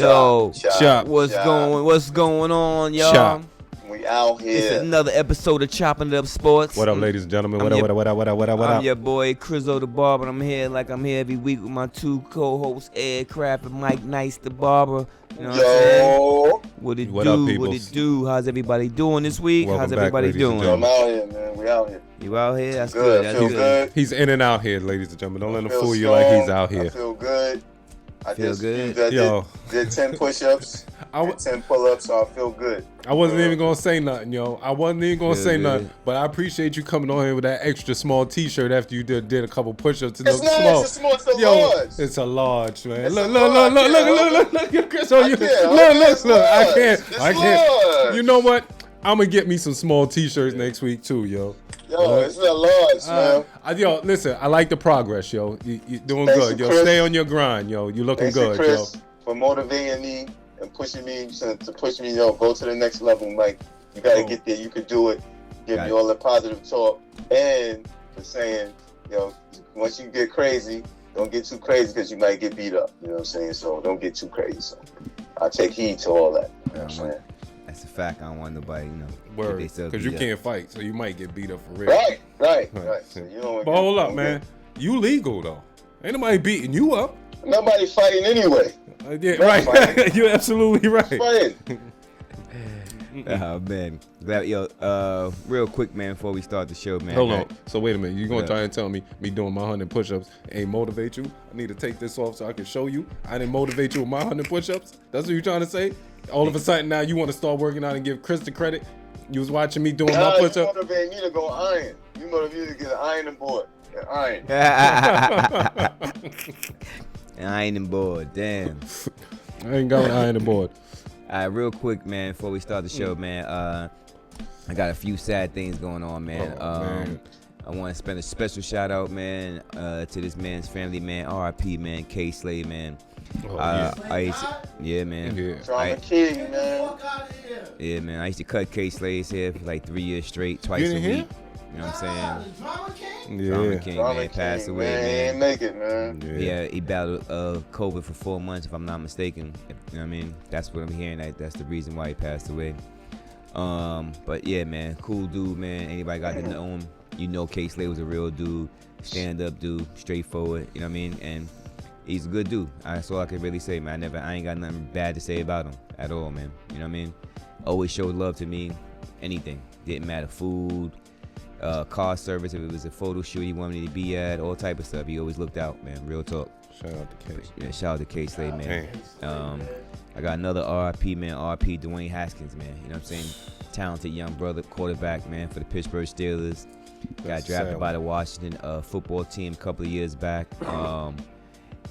Yo, Chop. what's going on, y'all? Chop. We out here. It's another episode of Choppin' It Up Sports. What up, ladies and gentlemen? What up? I'm your boy Crizzo the Barber. I'm here every week with my two co-hosts, Ed Craft and Mike Nice the Barber. You know what I'm saying? What it do? How's everybody doing this week? Welcome How's everybody back, doing? I'm out here, man. We out here. You out here? That's Good. good. I That's feel good. He's in and out here, ladies and gentlemen. Don't let him Feel fool you strong. like he's out here. I feel good. I Feel just good? did 10 push-ups, did 10 pull-ups, so I feel good. I wasn't even gonna say nothing, yo. I wasn't even gonna say nothing, but I appreciate you coming on here with that extra small T-shirt after you did a couple push-ups. It's not extra small, it's a large. It's a large, man. It's Look, Chris, I can't. You know what? I'm gonna get me some small T-shirts next week too, yo. Yo, it's a large, man. Yo, listen, I like the progress, yo. You doing Thanks good, to yo. Chris. Stay on your grind, yo. You looking Thanks good, to Chris yo. for motivating me and pushing me to push me, yo, go to the next level. Like, you gotta get there. You could do it. Give me all the positive talk, and for saying, yo, once you get crazy, don't get too crazy because you might get beat up. You know what I'm saying? So don't get too crazy. So I take heed to all that. You know what I'm saying? That's a fact. I don't want nobody, Word, because you can't fight, so you might get beat up for real. Right. So you don't. But hold up, man. You legal though. Ain't nobody beating you up. Nobody fighting anyway. Yeah, right. You're absolutely right. Fighting. Oh man, real quick, man. Before we start the show, man. Hold on. So wait a minute. You gonna try and tell me doing my 100 push-ups ain't motivate you? I need to take this off so I can show you I didn't motivate you with my 100 push-ups. That's what you're trying to say? All of a sudden now you want to start working out and give Chris the credit. You was watching me doing my push-ups. You motivate me to go iron. You motivate me to get an ironing board. Iron. Ironing board, damn. I ain't got an ironing board. All right, real quick, man, before we start the show, man, I got a few sad things going on, man. Man. I want to spend a special shout out, man, to this man's family, man, RIP, man, K Slade, man. Yeah, man. King, man. Yeah, man. I used to cut K Slade's hair for like 3 years straight, twice a week. You know what I'm saying? Drama King, man, passed away, man. He ain't make it, man. Yeah, he battled COVID for 4 months, if I'm not mistaken. You know what I mean? That's what I'm hearing. That's the reason why he passed away. But yeah, man, cool dude, man. Anybody got to know him? You know, K Slade was a real dude, stand-up dude, straightforward. You know what I mean? And he's a good dude. That's all I can really say, man. I ain't got nothing bad to say about him at all, man. You know what I mean? Always showed love to me. Anything. Didn't matter. Food, car service. If it was a photo shoot he wanted me to be at, all type of stuff. He always looked out, man. Real talk. Shout out to K. Yeah, shout out to K Slade, man. I got another RIP, man. RIP Dwayne Haskins, man. You know what I'm saying? Talented young brother, quarterback, man, for the Pittsburgh Steelers. Got drafted by the Washington football team a couple of years back.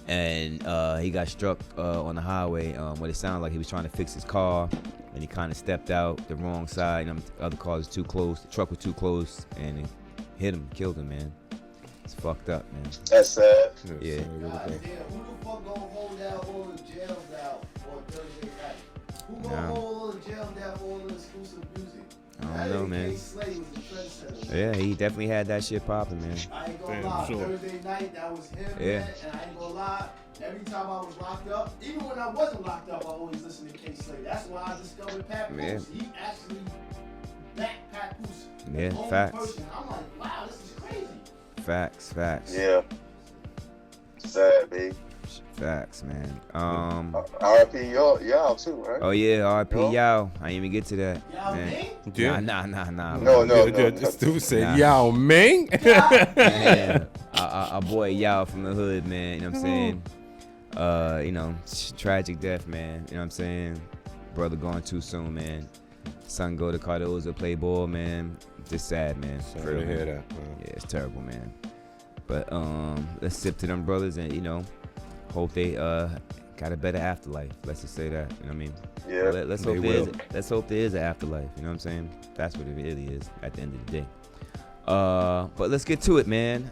And he got struck on the highway when it sounded like he was trying to fix his car, and he kind of stepped out the wrong side. The other car was too close. The truck was too close, and it hit him, killed him, man. It's fucked up, man. That's sad. Yeah. God damn, who the fuck gonna hold down all the jails down on Thursday night? Who gonna hold all the jails down for all the exclusive music? I don't know, man. Slade was the trendsetter. Yeah, he definitely had that shit popping, man. I ain't gonna lie. Sure. Thursday night, that was him, Yeah. man. And I ain't gonna lie. Every time I was locked up, even when I wasn't locked up, I always listened to K Slade. That's why I discovered Pat Yeah. Poose. He actually backed Pat Poose. Yeah, His own facts. person. I'm like, wow, this is crazy. Facts. Yeah. Sad, babe. Facts, man. RIP y'all too, right? Oh yeah, RIP Yo. Yao. I didn't even get to that. Yao man. Ming? Yeah. Nah. No. This dude said Nah. Yao Ming. Man, our boy Yao from the hood, man. You know what I'm saying? Tragic death, man. You know what I'm saying? Brother going too soon, man. Son go to Cardozo, play ball, man. Just sad, man. Sorry to hear that, man. Yeah, it's terrible, man. But let's sip to them brothers and hope they got a better afterlife. Let's just say that. You know what I mean? Yeah. Let's hope there is an afterlife. You know what I'm saying? That's what it really is at the end of the day. But let's get to it, man.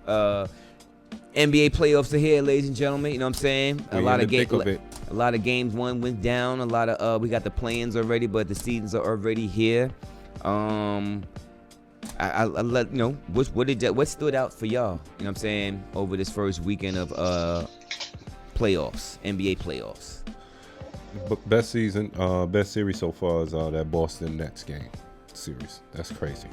NBA playoffs are here, ladies and gentlemen. You know what I'm saying? A lot of games went down. A lot of we got the play-ins already, but the seasons are already here. I let you know what stood out for y'all. You know what I'm saying? Over this first weekend of playoffs, NBA playoffs. Best season, best series so far is that Boston Nets game series. That's crazy.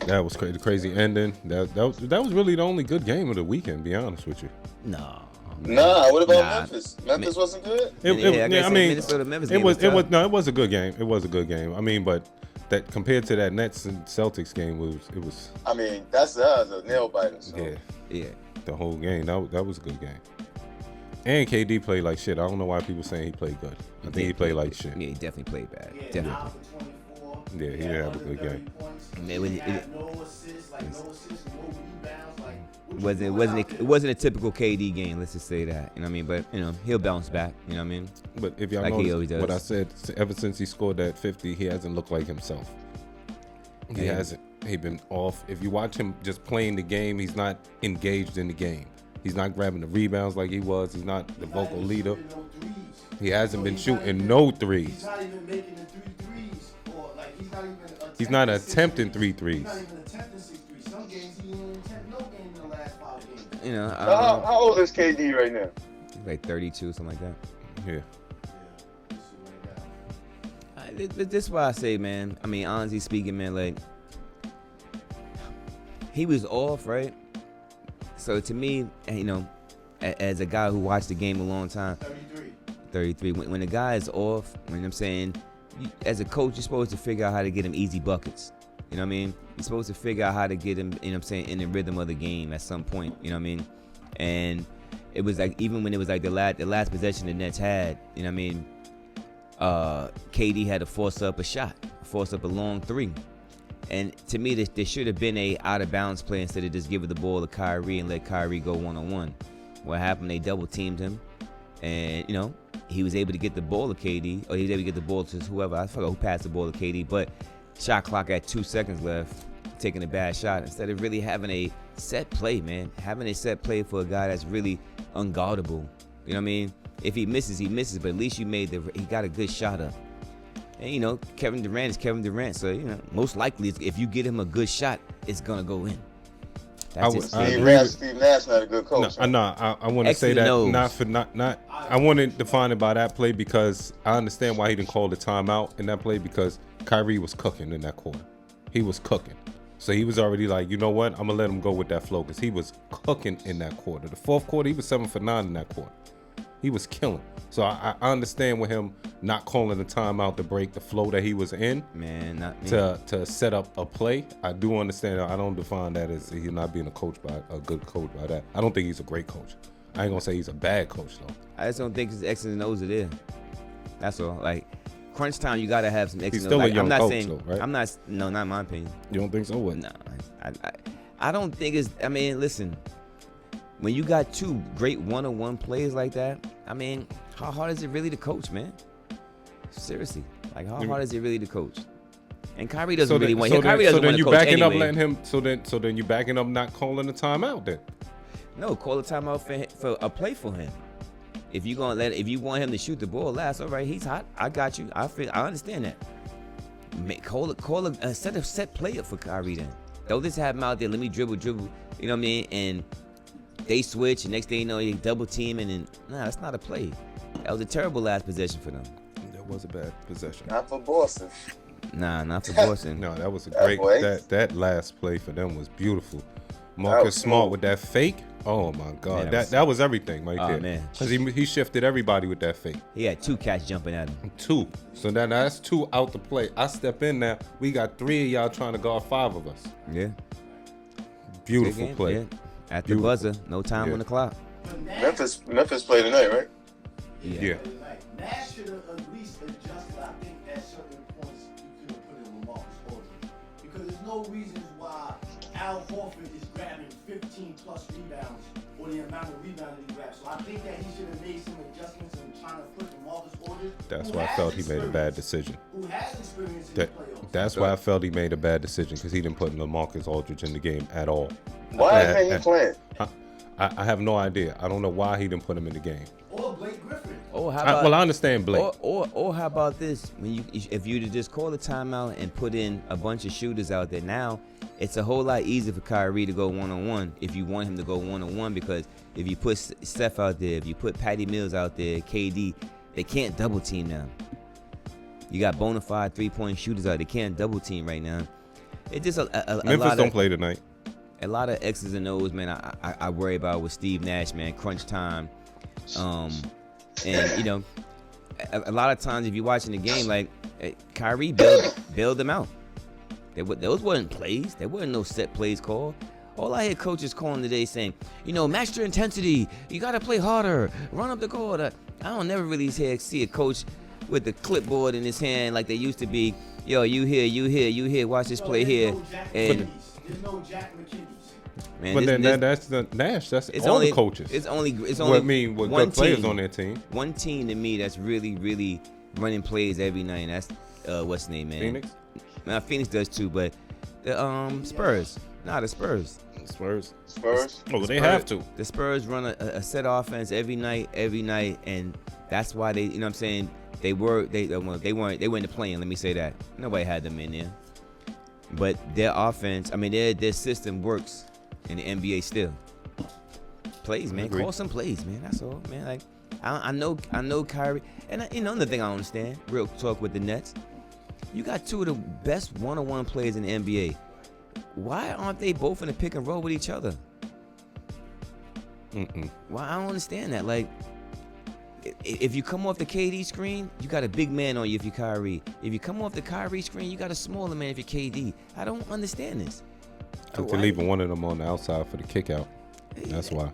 That was crazy. The crazy ending. That was really the only good game of the weekend. To be honest with you. No. Nah, what about Memphis? Memphis wasn't good. I mean, Minnesota Memphis game was tough. It was a good game. It was a good game. I mean, but that compared to that Nets and Celtics game it was. I mean, that's a nail biter. So. Yeah. The whole game. That was a good game. And KD played like shit. I don't know why people saying he played good. I think he played like shit. Yeah, he definitely played bad. Yeah, Definitely. 9 for 24. Yeah, he didn't have a good game. He had no assists, no rebounds, It wasn't a typical KD game. Let's just say that. You know what I mean? But he'll bounce back. You know what I mean? But if y'all like notice what I said, ever since he scored that 50, he hasn't looked like himself. He hasn't. He's been off. If you watch him just playing the game, he's not engaged in the game. He's not grabbing the rebounds like he was. He's not the vocal leader. He hasn't been shooting no threes. He's not even making the 3 threes. Or like he's not attempting 3 threes. He's not even attempting 6 threes. Some games he didn't attempt no game in the last 5 games. You know. How old is KD right now? Like 32, something like that. Yeah. This is why I say, man. I mean, honestly speaking, man, like he was off, right? So to me, as a guy who watched the game a long time, 33. When a guy is off, when I'm saying, as a coach, you're supposed to figure out how to get him easy buckets. You know what I mean? You're supposed to figure out how to get him, in the rhythm of the game at some point. You know what I mean? And it was like, even when it was like the last possession the Nets had, you know what I mean? KD had to force up a long 3. And to me, there should have been a out of bounds play instead of just giving the ball to Kyrie and let Kyrie go one-on-one. What happened? They double teamed him, and he was able to get the ball to KD, or he was able to get the ball to whoever. I forgot who passed the ball to KD, but shot clock at 2 seconds left, taking a bad shot instead of really having a set play, man. Having a set play for a guy that's really unguardable. You know what I mean? If he misses, he misses, but at least he got a good shot up. And Kevin Durant is Kevin Durant, so most likely if you get him a good shot, it's gonna go in. Steve Nash not a good coach. I want to say that not. I want to define it by that play because I understand why he didn't call the timeout in that play because Kyrie was cooking in that quarter. He was cooking, so he was already like, you know what, I'm gonna let him go with that flow because he was cooking in that quarter. The fourth quarter, he was 7 for 9 in that quarter. He was killing. So I understand with him not calling the timeout to break the flow that he was in. Man, not me. To set up a play. I do understand. I don't define that as he's not being a good coach by that. I don't think he's a great coach. I ain't gonna say he's a bad coach though. I just don't think his X's and O's are there. That's all. Like crunch time, you gotta have some X's and O's. He's still a young coach though, right? No, not my opinion. You don't think so? What? No, I don't think it's. I mean, listen. When you got 2 great one-on-one players like that, I mean, how hard is it really to coach, man? Seriously, like how hard is it really to coach? And Kyrie doesn't really want. Kyrie doesn't want to coach anyway. Up letting him. So then you backing up not calling the timeout then? No, call a timeout for a play for him. If you want him to shoot the ball last, all right, he's hot. I got you. I understand that. Call a set play up for Kyrie then. Don't just have him out there. Let me dribble. You know what I mean? And they switch, and next thing you know, they double teaming, and that's not a play. That was a terrible last possession for them. That was a bad possession. Not for Boston. Nah, not for Boston. No, that was a great. That last play for them was beautiful. Marcus Smart with that fake. Oh my God, Yeah, that was everything right there. Man, because he shifted everybody with that fake. He had 2 cats jumping at him. 2. So now that's 2 out the play. I step in now. We got 3 of y'all trying to guard 5 of us. Yeah. Beautiful play. Yeah. At the buzzer, no time on the clock. Memphis played tonight, right? Yeah. Nash should have at least adjusted. I think at certain points you could have put in LaMarcus Aldridge because there's no reasons why Al Horford is grabbing 15 plus rebounds or the amount of rebounds he grabs. So I think that he should have made some adjustments in trying to put LaMarcus Aldridge. That's why I felt he made a bad decision. Who has experience in the playoffs? That's why I felt he made a bad decision because he didn't put LaMarcus Aldridge in the game at all. Why isn't he playing? I have no idea. I don't know why he didn't put him in the game. Or Blake Griffin. Or how about, I understand Blake. Or how about this? If you just call the timeout and put in a bunch of shooters out there now, it's a whole lot easier for Kyrie to go one-on-one if you want him to go one-on-one, because if you put Steph out there, if you put Patty Mills out there, KD, they can't double team now. You got bona fide 3-point shooters out. They can't double team right now. It's just a Memphis lot don't of, play tonight. A lot of X's and O's, man. I worry about with Steve Nash, man. Crunch time, and you know, a lot of times if you're watching the game, like Kyrie bailed them out. Those wasn't plays. There wasn't no set plays called. All I hear coaches calling today saying, you know, match your intensity. You got to play harder. Run up the court. I don't never really see a coach with the clipboard in his hand like they used to be. Yo, you here. Watch this play here. And there's no Jack McKinney's. man, But then that's the Nash. That's it's all only the coaches. It's only With one good players team. on their team. One team to me that's really running plays every night. And that's what's his name, man? Phoenix? Now Phoenix does too, but the Spurs. Nah, the Spurs. Spurs. Spurs. They have to. The Spurs run a set offense every night, and that's why they, you know what I'm saying, they weren't in the playing. Let me say that. Nobody had them in there. But their offense, I mean, their system works in the NBA still. Plays, man. Agreed. Call some plays, man. That's all, man. Like I know Kyrie, and another thing I don't understand. Real talk with the Nets. You got two of the best one-on-one players in the NBA. Why aren't they both in a pick and roll with each other? Why? I don't understand that. Like, if you come off the KD screen, you got a big man on you if you're Kyrie. If you come off the Kyrie screen, you got a smaller man if you're KD. I don't understand this. They're leaving one of them on the outside for the kick out. That's why.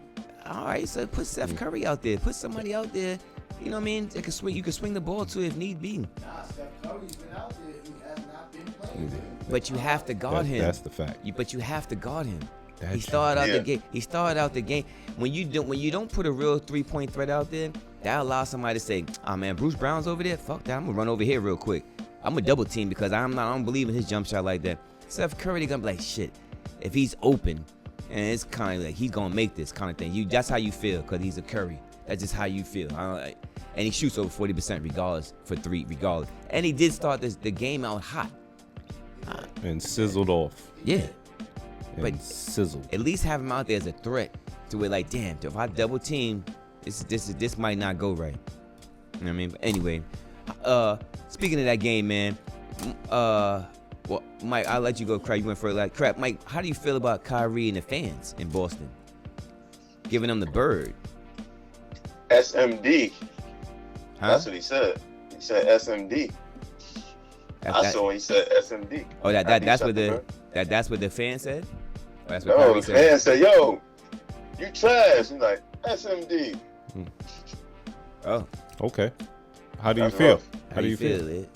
All right, so put Steph Curry out there. Put somebody out there. You know what I mean? That can swing. You can swing the ball to if need be. Nah, Steph Curry's been out there. He has not been playing. But you have to guard him. That's the fact. But you have to guard him. That's He started out Yeah. the game. He started out the game. When you don't put a real 3-point threat out there, that allows somebody to say, "Oh man, Bruce Brown's over there. Fuck that. I'm gonna run over here real quick. I'm gonna double team because I don't believe in his jump shot like that." Steph Curry, they gonna be like, "Shit, if he's open, and it's kind of like he's gonna make this kind of thing." That's how you feel because he's a Curry. That's just how you feel. And he shoots over 40% regardless for three, regardless. And he did start the game out hot. And sizzled off. Yeah. And But- sizzled. At least have him out there as a threat to where, like, damn, if I double team, this might not go right. You know what I mean? But anyway, speaking of that game, man, well, Mike, I'll let you go. Crap, you went for like crap. Mike, how do you feel about Kyrie and the fans in Boston giving them the bird? SMD. Huh? That's what he said. He said SMD. I saw he said SMD. Oh, that's what the fan said. Or that's what No, Kyrie the said. man said, "Yo, you trash." He's like SMD. Oh, Okay. How do you That's feel? rough. How do you feel? it?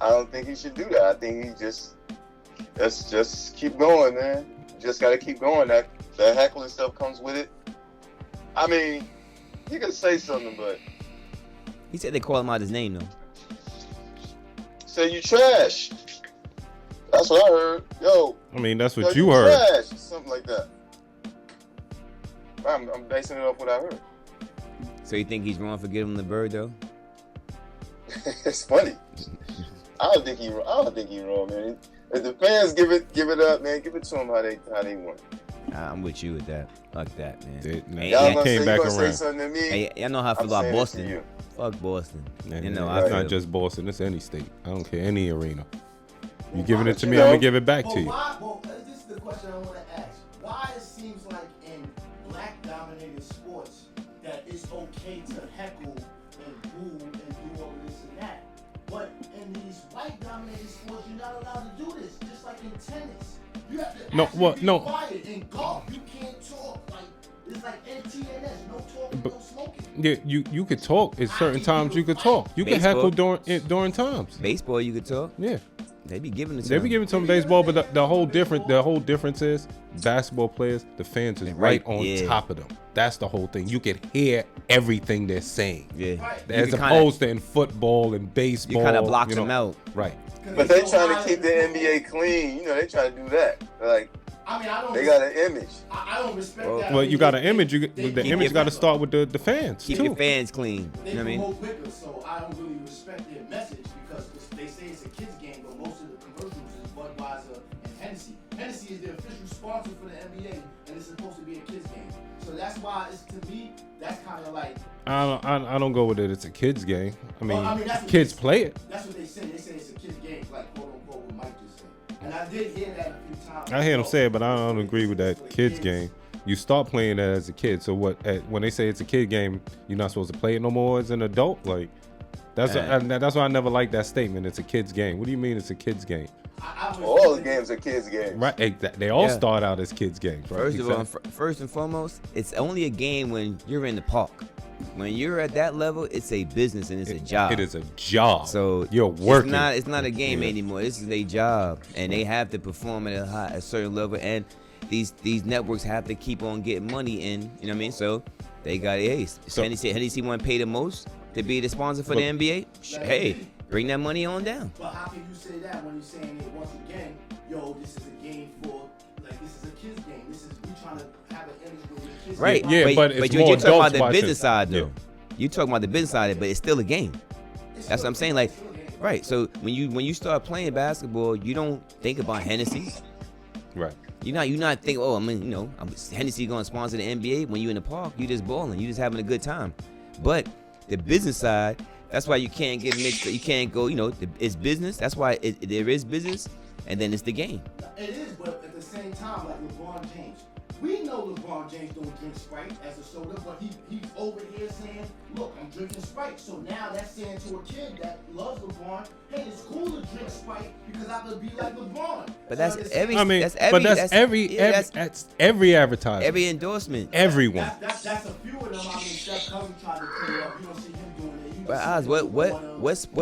I don't think he should do that. I think he just keep going, man. You just gotta keep going. That heckling stuff comes with it. I mean, you can say something, but He said they call him out his name though. say you trash. That's what I heard. Yo, I mean, that's yo, what you heard. trash. Something like that. I'm basing it off what I heard. So you think he's wrong for giving him the bird though? It's funny. I don't think he wrong, man. If the fans give it up, man, give it to them how they want. I'm with you with that. Fuck that, man. They Y'all Hey, gonna came say, back you gonna say around. something to me? Hey, I know how I feel I'm about saying it to Boston. you. Fuck Boston. And You know, it's I not feel. just Boston. It's any state. I don't care. Any arena. You Well, giving why it to don't me, you I'm know- gonna give it back to you. This is the question I want to ask. Why it seems like in black-dominated sports that it's okay to heckle and boo and do all of this and that, but in these white-dominated sports, you're not allowed to do this. Just like in tennis, you have to No, actually well, be no. quiet. In golf, you can't talk. Like it's like NTNS, no talking, no smoking. Yeah, you could talk. At certain times, you could talk. You can heckle during times. Baseball, you could talk. Yeah, They be giving it to they be him. giving some baseball, but the whole difference is basketball players, the fans is right on yeah. top of them. That's the whole thing. You can hear everything they're saying. Yeah. Right. As You can opposed to in football and baseball. You kind of block you them know. out. Right. But they trying to keep the NBA clean. You know, they trying to do that. Like I mean, I don't. they got an image. I don't respect Well, that. Well, you got an image. The keep image your- got to start with the fans Keep too. your fans clean. They You know what I mean? promote liquor, so I don't really respect their message because they say it's a kids game, but most of the commercials is Budweiser and Hennessy. Hennessy Hennessy is the official sponsor for the NBA, and it's supposed to be a kids game. So that's why it's, to me, that's kind of like. I don't go with it. It's a kids game. I mean that's kids play it. That's what they say. They say it's a kids game, like quote unquote what Mike just said. And I did hear that a few times. I hear them say it, but I don't agree with that kids game. You start playing that as a kid. So when they say it's a kid game, you're not supposed to play it no more as an adult. Like that's why I never liked that statement. It's a kids game. What do you mean it's a kids game? All the games are kids games. Right, they all start out as kids games. Right? First of all, first and foremost, it's only a game when you're in the park. When you're at that level, it's a business and it's a job. It is a job. So you're working. It's not a game anymore. This is a job, and they have to perform at a certain level. And these networks have to keep on getting money in. You know what I mean? So they got ace. Hennessy want to pay the most to be the sponsor for the NBA. Hey, bring that money on down. But how can you say that when you're saying it once again? Yo, this is a game for this is a kids game. We trying to have an image where the kids. Right. Yeah, but it's more you're talking about the watching. business side though. Yeah. You talking about the business side of it, but it's still a game. That's what I'm saying. Like, right. So when you start playing basketball, you don't think about Hennessy. Right. You're not thinking, oh, Hennessy gonna sponsor the NBA. When you in the park, you just balling, you just having a good time. But the business side, that's why you can't get mixed. You can't go, it's business. That's why there is business, and then it's the game. It is, but at the same time, like LeBron James, we know LeBron James don't drink Sprite as a soda, but he's over here saying, look, I'm drinking Sprite. So now that's saying to a kid that loves LeBron, hey, it's cool to drink Sprite because I could be like LeBron. But that's every. That's every advertisement. Every endorsement. Everyone. That's a few of them. I mean, Steph Curry tried to clear up. You don't see him doing it. But Oz, what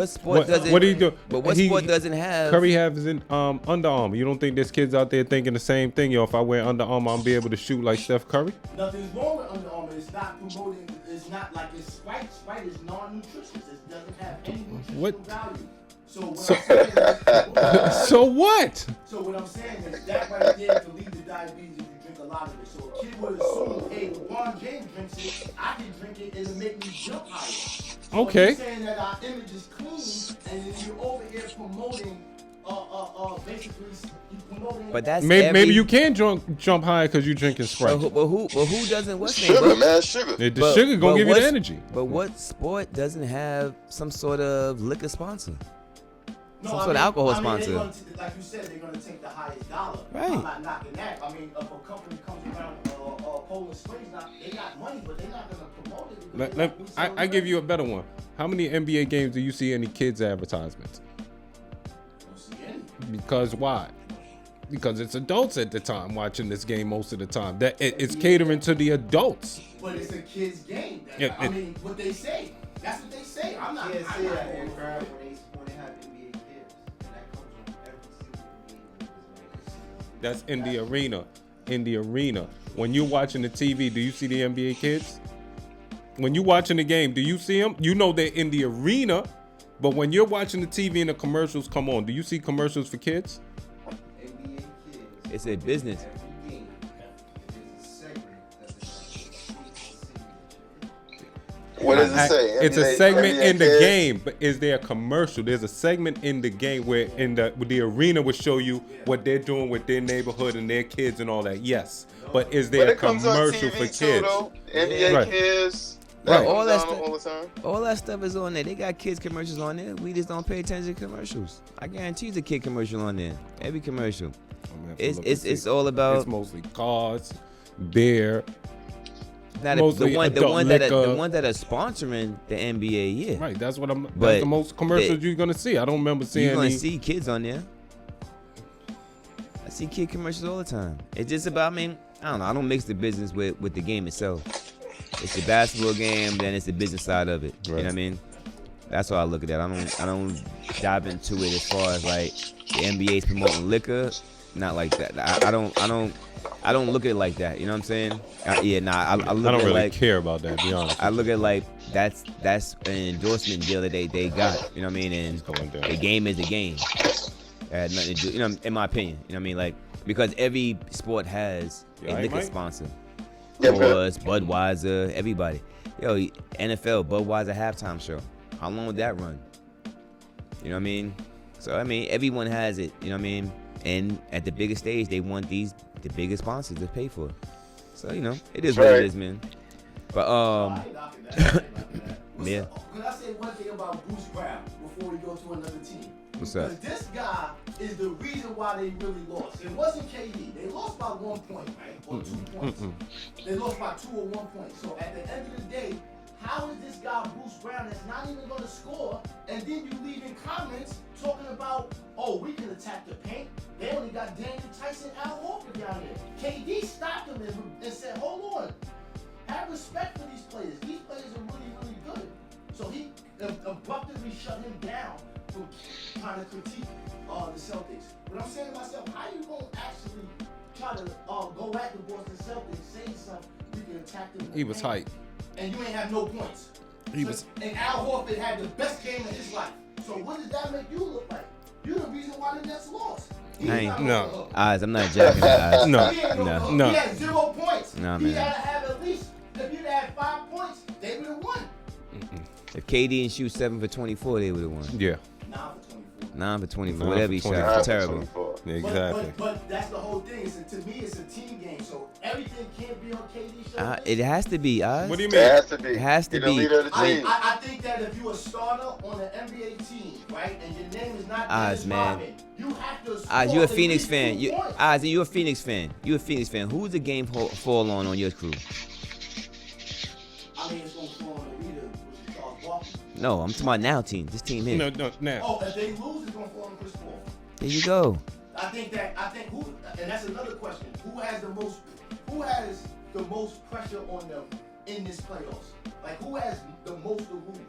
sport doesn't? What do you do? But what sport doesn't have? Curry has in Under Armour. You don't think there's kids out there thinking the same thing? Yo, if I wear Under Armour, I'll be able to shoot like Steph Curry. Nothing's wrong with Under Armour. It's not promoting. It's not like it's Sprite. Sprite is non-nutritious. It doesn't have any nutritional value. So what I'm saying is, so what? So what I'm saying is that right there can lead to diabetes if you drink a lot of it. So a kid would assume, hey, LeBron James drinks it, I can drink it, it'll make me jump higher. So Okay. You're saying that our image is clean, and then you're over here promoting, basically, you're promoting. But that's maybe you can jump higher because you're drinking Sprite. But who doesn't? What's Sugar, man, sugar. The sugar gonna give you the energy. But what sport doesn't have some sort of liquor sponsor? No, Some sort of alcohol sponsor. Like you said, they're going to take the highest dollar. Right. I'm not knocking that. I mean, if a company comes around Poland Springs, they got money, but they're not going to promote it. I give you a better one. How many NBA games do you see any kids advertisements? Don't see any. Because why? Because it's adults at the time watching this game most of the time. That it's catering to the adults. But it's a kid's game. Yeah, I mean, what they say. That's what they say. I'm not. Can't say that in crowd when they have NBA kids, and that comes on every single game. That's in the arena. In the arena. When you're watching the TV, do you see the NBA kids? When you're watching the game, do you see them? You know they're in the arena, but when you're watching the TV and the commercials come on, do you see commercials for kids? NBA kids. It's a business. Every game, there's a segment that's What does it say? It's a NBA segment in the kids? game, but is there a commercial? There's a segment in the game where the arena will show you what they're doing with their neighborhood and their kids and all that. Yes, but is there But a it comes on commercial TV for too, kids? though. NBA Right. kids. Right. That All comes that on stuff- all the time. All that stuff is on there. They got kids commercials on there. We just don't pay attention to commercials. I guarantee there's a kid commercial on there. Every commercial. I'm gonna have to It's look and it's see. all about It's mostly cars, beer. not mostly the one adult that are sponsoring the NBA. Yeah, Right, that's what I'm. But that's the most commercials they- you're gonna see. I don't remember seeing you're gonna any. see kids on there. I see kid commercials all the time. It's just about, I don't know. I don't mix the business with the game itself. It's the basketball game, then it's the business side of it. You know what I mean? That's how I look at that. I don't dive into it as far as like the NBA's promoting liquor. Not like that. I don't look at it like that. You know what I'm saying? I look I at don't it really like care about that. To be honest. I look at it like that's an endorsement deal that they got. You know what I mean? And going down. the game is the game. It had nothing to do. You know, in my opinion. You know what I mean? Like, because every sport has a liquor sponsor. Coors, Budweiser, everybody. Yo, NFL, Budweiser halftime show. How long would that run? You know what I mean? So, everyone has it. You know what I mean? And at the biggest stage, they want the biggest sponsors to pay for it. So, it is Right. what it is, man. But, I ain't knocking that. I ain't knocking that. Yeah. Can I say one thing about Bruce Brown before we go to another team? What's up? Because this guy is the reason why they really lost. It wasn't KD. They lost by 1 point, right? Or 2 points. They lost by 2 or 1 point. So at the end of the day, how is this guy Bruce Brown that's not even going to score, and then you leave in comments talking about, oh, we can attack the paint. They only got Daniel Tyson, Al Horford down there. KD stopped him and said, hold on. Have respect for these players. These players are really, really good. So he abruptly shut him down from trying to critique the Celtics. But I'm saying to myself, how you going to actually try to go at the Boston Celtics, saying something, we can attack them? He was hype. And you ain't have no points. He was. And Al Horford had the best game of his life. So what does that make you look like? You're the reason why the Nets lost. He I is ain't- not No. on the hook. Eyes, I'm not jacking that. Eyes. No. He ain't on the hook. No. He had 0 points. Nah, he man. had to have at least, if you'd had 5 points, they would have won. If KD didn't shoot 7 for 24, they would have won. Yeah. 9 for 24. 9 for 24, 9 whatever he for shot. 24. It's terrible. 24. Yeah, exactly. But that's the whole thing. To me, it's a team game. So everything can't be on KD's shoulders. It has to be, Eyes. What do you It mean? has to be. It has to You're the be. leader of the team. I think that if you're a starter on an NBA team, right, and your name is not Oz, Dennis man. Rodman, you have to score Oz, you're a at Phoenix least fan. 2 points. Oz, you're a Phoenix fan. You're a Phoenix fan. Who's the game fall on your crew? I mean, it's going to fall on the leader, which is Charles Barkley. No, I'm talking about now team. This team here. No, now. Oh, if they lose, it's going to fall on Chris Paul. There you go. I think who, and that's another question. Who has the most pressure on them in this playoffs? Like, who has the most to lose?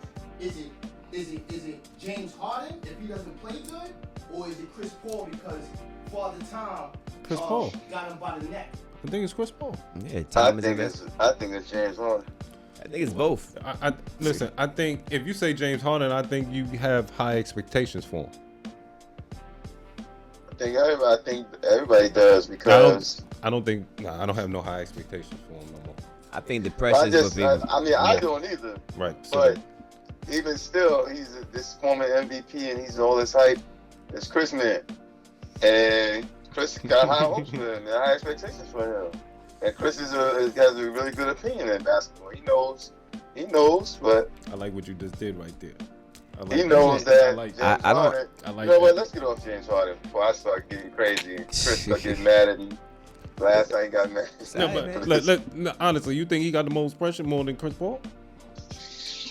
Is it James Harden if he doesn't play good, or is it Chris Paul because Father Time Chris Paul. got him by the neck? I think it's Chris Paul. Yeah, I time is think investment. it's James Harden. I think it's both. Listen, I think if you say James Harden, I think you have high expectations for him. I think everybody does because I don't have no high expectations for him no more. I think the pressure is what people. I don't either. Right. But even still, he's this former MVP and he's all this hype. It's Chris, man. And Chris got high hopes for him and high expectations for him. And Chris has a really good opinion in basketball. He knows, but I like what you just did right there. he knows that I like James that. Harden. I like You know what? that. Let's get off James Harden before I start getting crazy and Chris start getting mad at me. Last night he got mad. No, Alright, but no, honestly, you think he got the most pressure more than Chris Paul?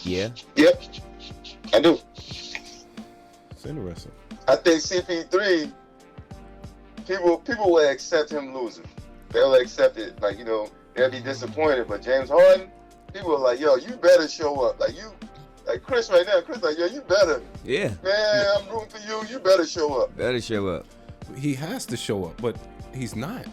Yeah. Yep, I do. It's interesting. I think CP3, people will accept him losing. They'll accept it. Like, they'll be disappointed. But James Harden, people are like, yo, you better show up. Like Chris right now, Chris like, yo, you better. Yeah. Man, I'm rooting for you. You better show up. Better show up. He has to show up, but he's not.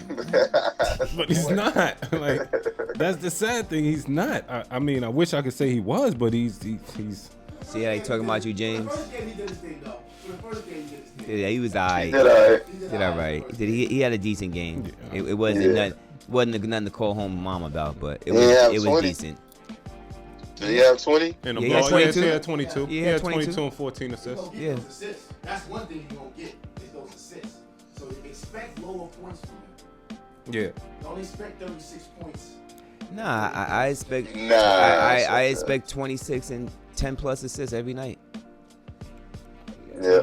But he's not. Like, that's the sad thing. He's not. I mean, I wish I could say he was, but he's. See how they talking about you, James? For the first game, he did his thing, though. For the first game, he did his thing. Yeah, he was alright. Did I? He did alright. He had a decent game. Yeah. It wasn't Yeah. nothing to call home mom about, but it Yeah, was 20. decent. Did he have 20? In the Yeah, he had ball, 22. he had 22. Yeah, He had 22. 22 and 14 You assists. gonna get Yeah. those assists. That's one thing you gonna get is those assists. So expect lower points from him. Yeah. Don't expect 36 points. Nah, I expect. Nah, I expect 26 and 10 plus assists every night. Yeah.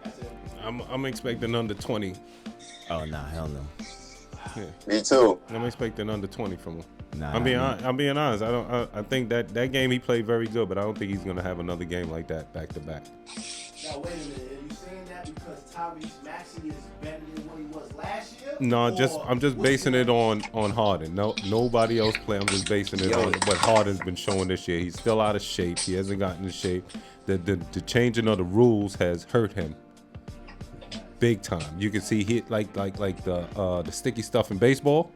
That's it. I'm expecting under 20. Oh nah, hell no. Yeah. Me too. I'm expecting under 20 from him. Nah. I'm being honest. I think that game he played very good, but I don't think he's gonna have another game like that back to back. Now wait a minute. Are you saying that because Tyrese Maxey is better than what he was last year? No, Or I'm just what's basing the- it on Harden. No, nobody else play. I'm just basing it Yo. on what Harden's been showing this year. He's still out of shape. He hasn't gotten in shape. The changing of the rules has hurt him big time. You can see he like the sticky stuff in baseball.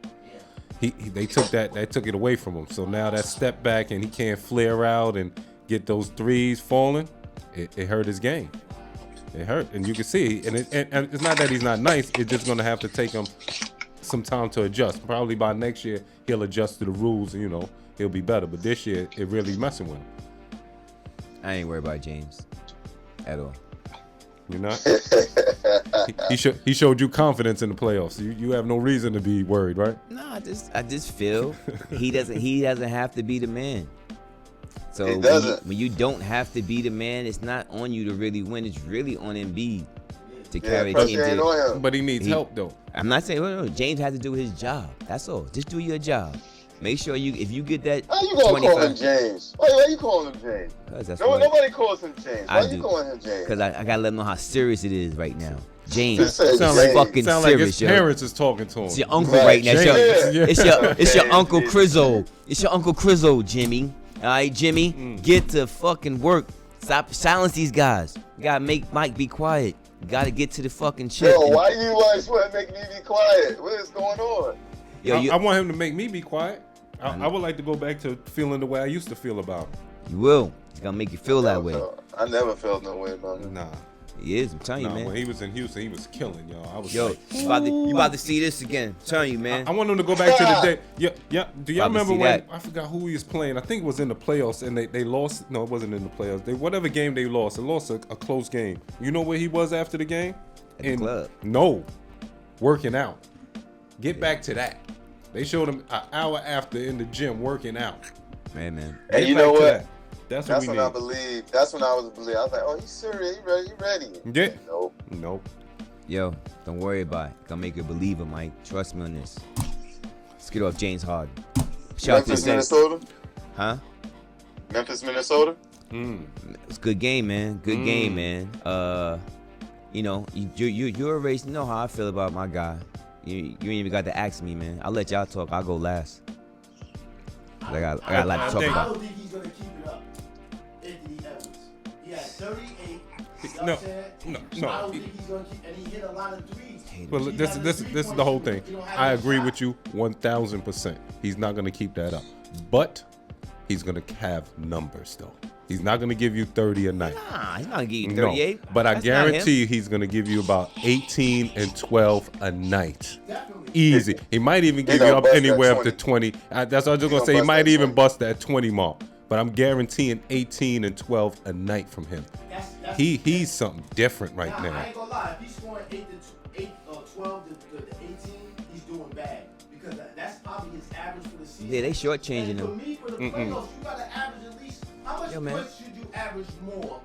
They took it away from him. So now that step back and he can't flare out and get those threes falling. It hurt his game. It hurt, and you can see. And it's not that he's not nice. It's just gonna have to take him some time to adjust. Probably by next year he'll adjust to the rules. And, he'll be better. But this year it really messing with him. I ain't worried about James at all. You're not. He showed you confidence in the playoffs. You have no reason to be worried, right? No, I just feel he doesn't have to be the man. So He doesn't. when you don't have to be the man, it's not on you to really win. It's really on Embiid to carry the team. Pressure ain't on him. But he needs help though. I'm not saying no, James has to do his job. That's all. Just do your job. Make sure if you get that. How you gonna call him James? Why you calling him James? Cause that's Nobody calls him James. Why I you do. calling him James? Because I gotta let him know how serious it is right now. James, Sound Sound like- fucking sound like his serious, yo. parents is talking to him. It's your uncle Right, right now. James. It's your Yeah. Uncle Crizzo. It's your Uncle Crizzo, Jimmy. All right, Jimmy, get to fucking work. Stop, silence these guys. You gotta make Mike be quiet. You gotta get to the fucking shit. Yo, why you always want to make me be quiet? What is going on? Yo, I want him to make me be quiet. I would like to go back to feeling the way I used to feel about him. you will. He's gonna make you feel that way. I never felt no way about him. Nah. He is. I'm telling you, Nah, when man. he was in Houston, he was killing, y'all. I was Yo, like, you about to see this again. I'm telling you, man. I want him to go back to the day. Yeah. Do y'all About to remember see when that. I forgot who he was playing? I think it was in the playoffs, and they lost. No, it wasn't in the playoffs. Whatever game they lost a close game. You know where he was after the game? At the club. No, working out. Get back to that. They showed him an hour after in the gym working out. Man. And Get you back know to what? that. That's what That's we when need. I believe. That's when I was believe. I was like, oh, he's serious. He ready. Yeah. Nope. Yo, don't worry about it. Gonna make you a believer, Mike. Trust me on this. Let's get off James Harden. Shout out to Memphis, the Minnesota. Huh? Memphis, Minnesota. It's a good game, man. Good game, man. You know, you already know how I feel about my guy. You ain't even got to ask me, man. I'll let y'all talk. I'll go last. I got a lot to talk I about. don't think he's gonna keep it up. Anthony Edwards. He had 38. No. I don't think he's gonna keep, and he hit a lot of threes. Well, He this got is three-point the whole shooter. thing. He don't have I no agree shot. with you 1,000%. He's not going to keep that up, but he's going to have numbers though. He's not going to give you 30 a night. Nah, he's not gonna give you No, 38. but I That's not him. guarantee you he's going to give you about 18 and 12 a night. Definitely. Easy. He might even give you gonna up bust that anywhere up to 20. 20. That's what I was just going to gonna say. He bust might that even 20. bust that 20 mark. But I'm guaranteeing 18 and 12 a night from him. That's He's something different right I now. ain't gonna lie. If he's scoring 12 to 18, he's doing bad because that's probably his average for the season. Yeah, they shortchanging And for him. me, for the playoffs, you gotta average at least. How much Yo, man. points should you average more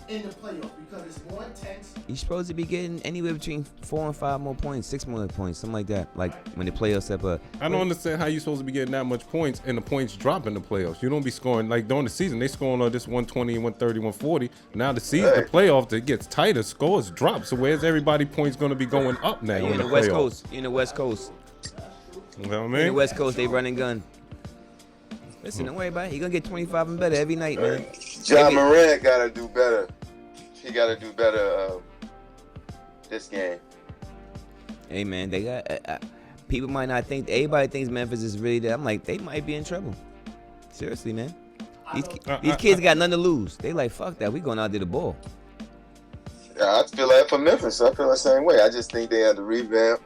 in the playoffs because it's more intense? He's supposed to be getting anywhere between 4 and 5 more points, 6 more points, something like that. Like when the playoffs step up. I don't understand how you're supposed to be getting that much points and the points drop in the playoffs. You don't be scoring like during the season. They scoring on this 120 and 130, 140. Now the season, the playoffs, it gets tighter. Scores drop. So where's everybody points going to be going up now You're in in the the West playoffs? Coast. You're in the West Coast. You know what I In the mean? West Coast, they running gun. Listen, don't worry about it. You're gonna get 25 and better every night, man. John Morant gotta do better. He gotta do better this game. Hey, man, they got people might not think. Everybody thinks Memphis is really there. I'm like, they might be in trouble. Seriously, man. These kids got nothing to lose. They like, fuck that. We going out there to ball. Yeah, I feel like for Memphis, I feel the same way. I just think they had to revamp.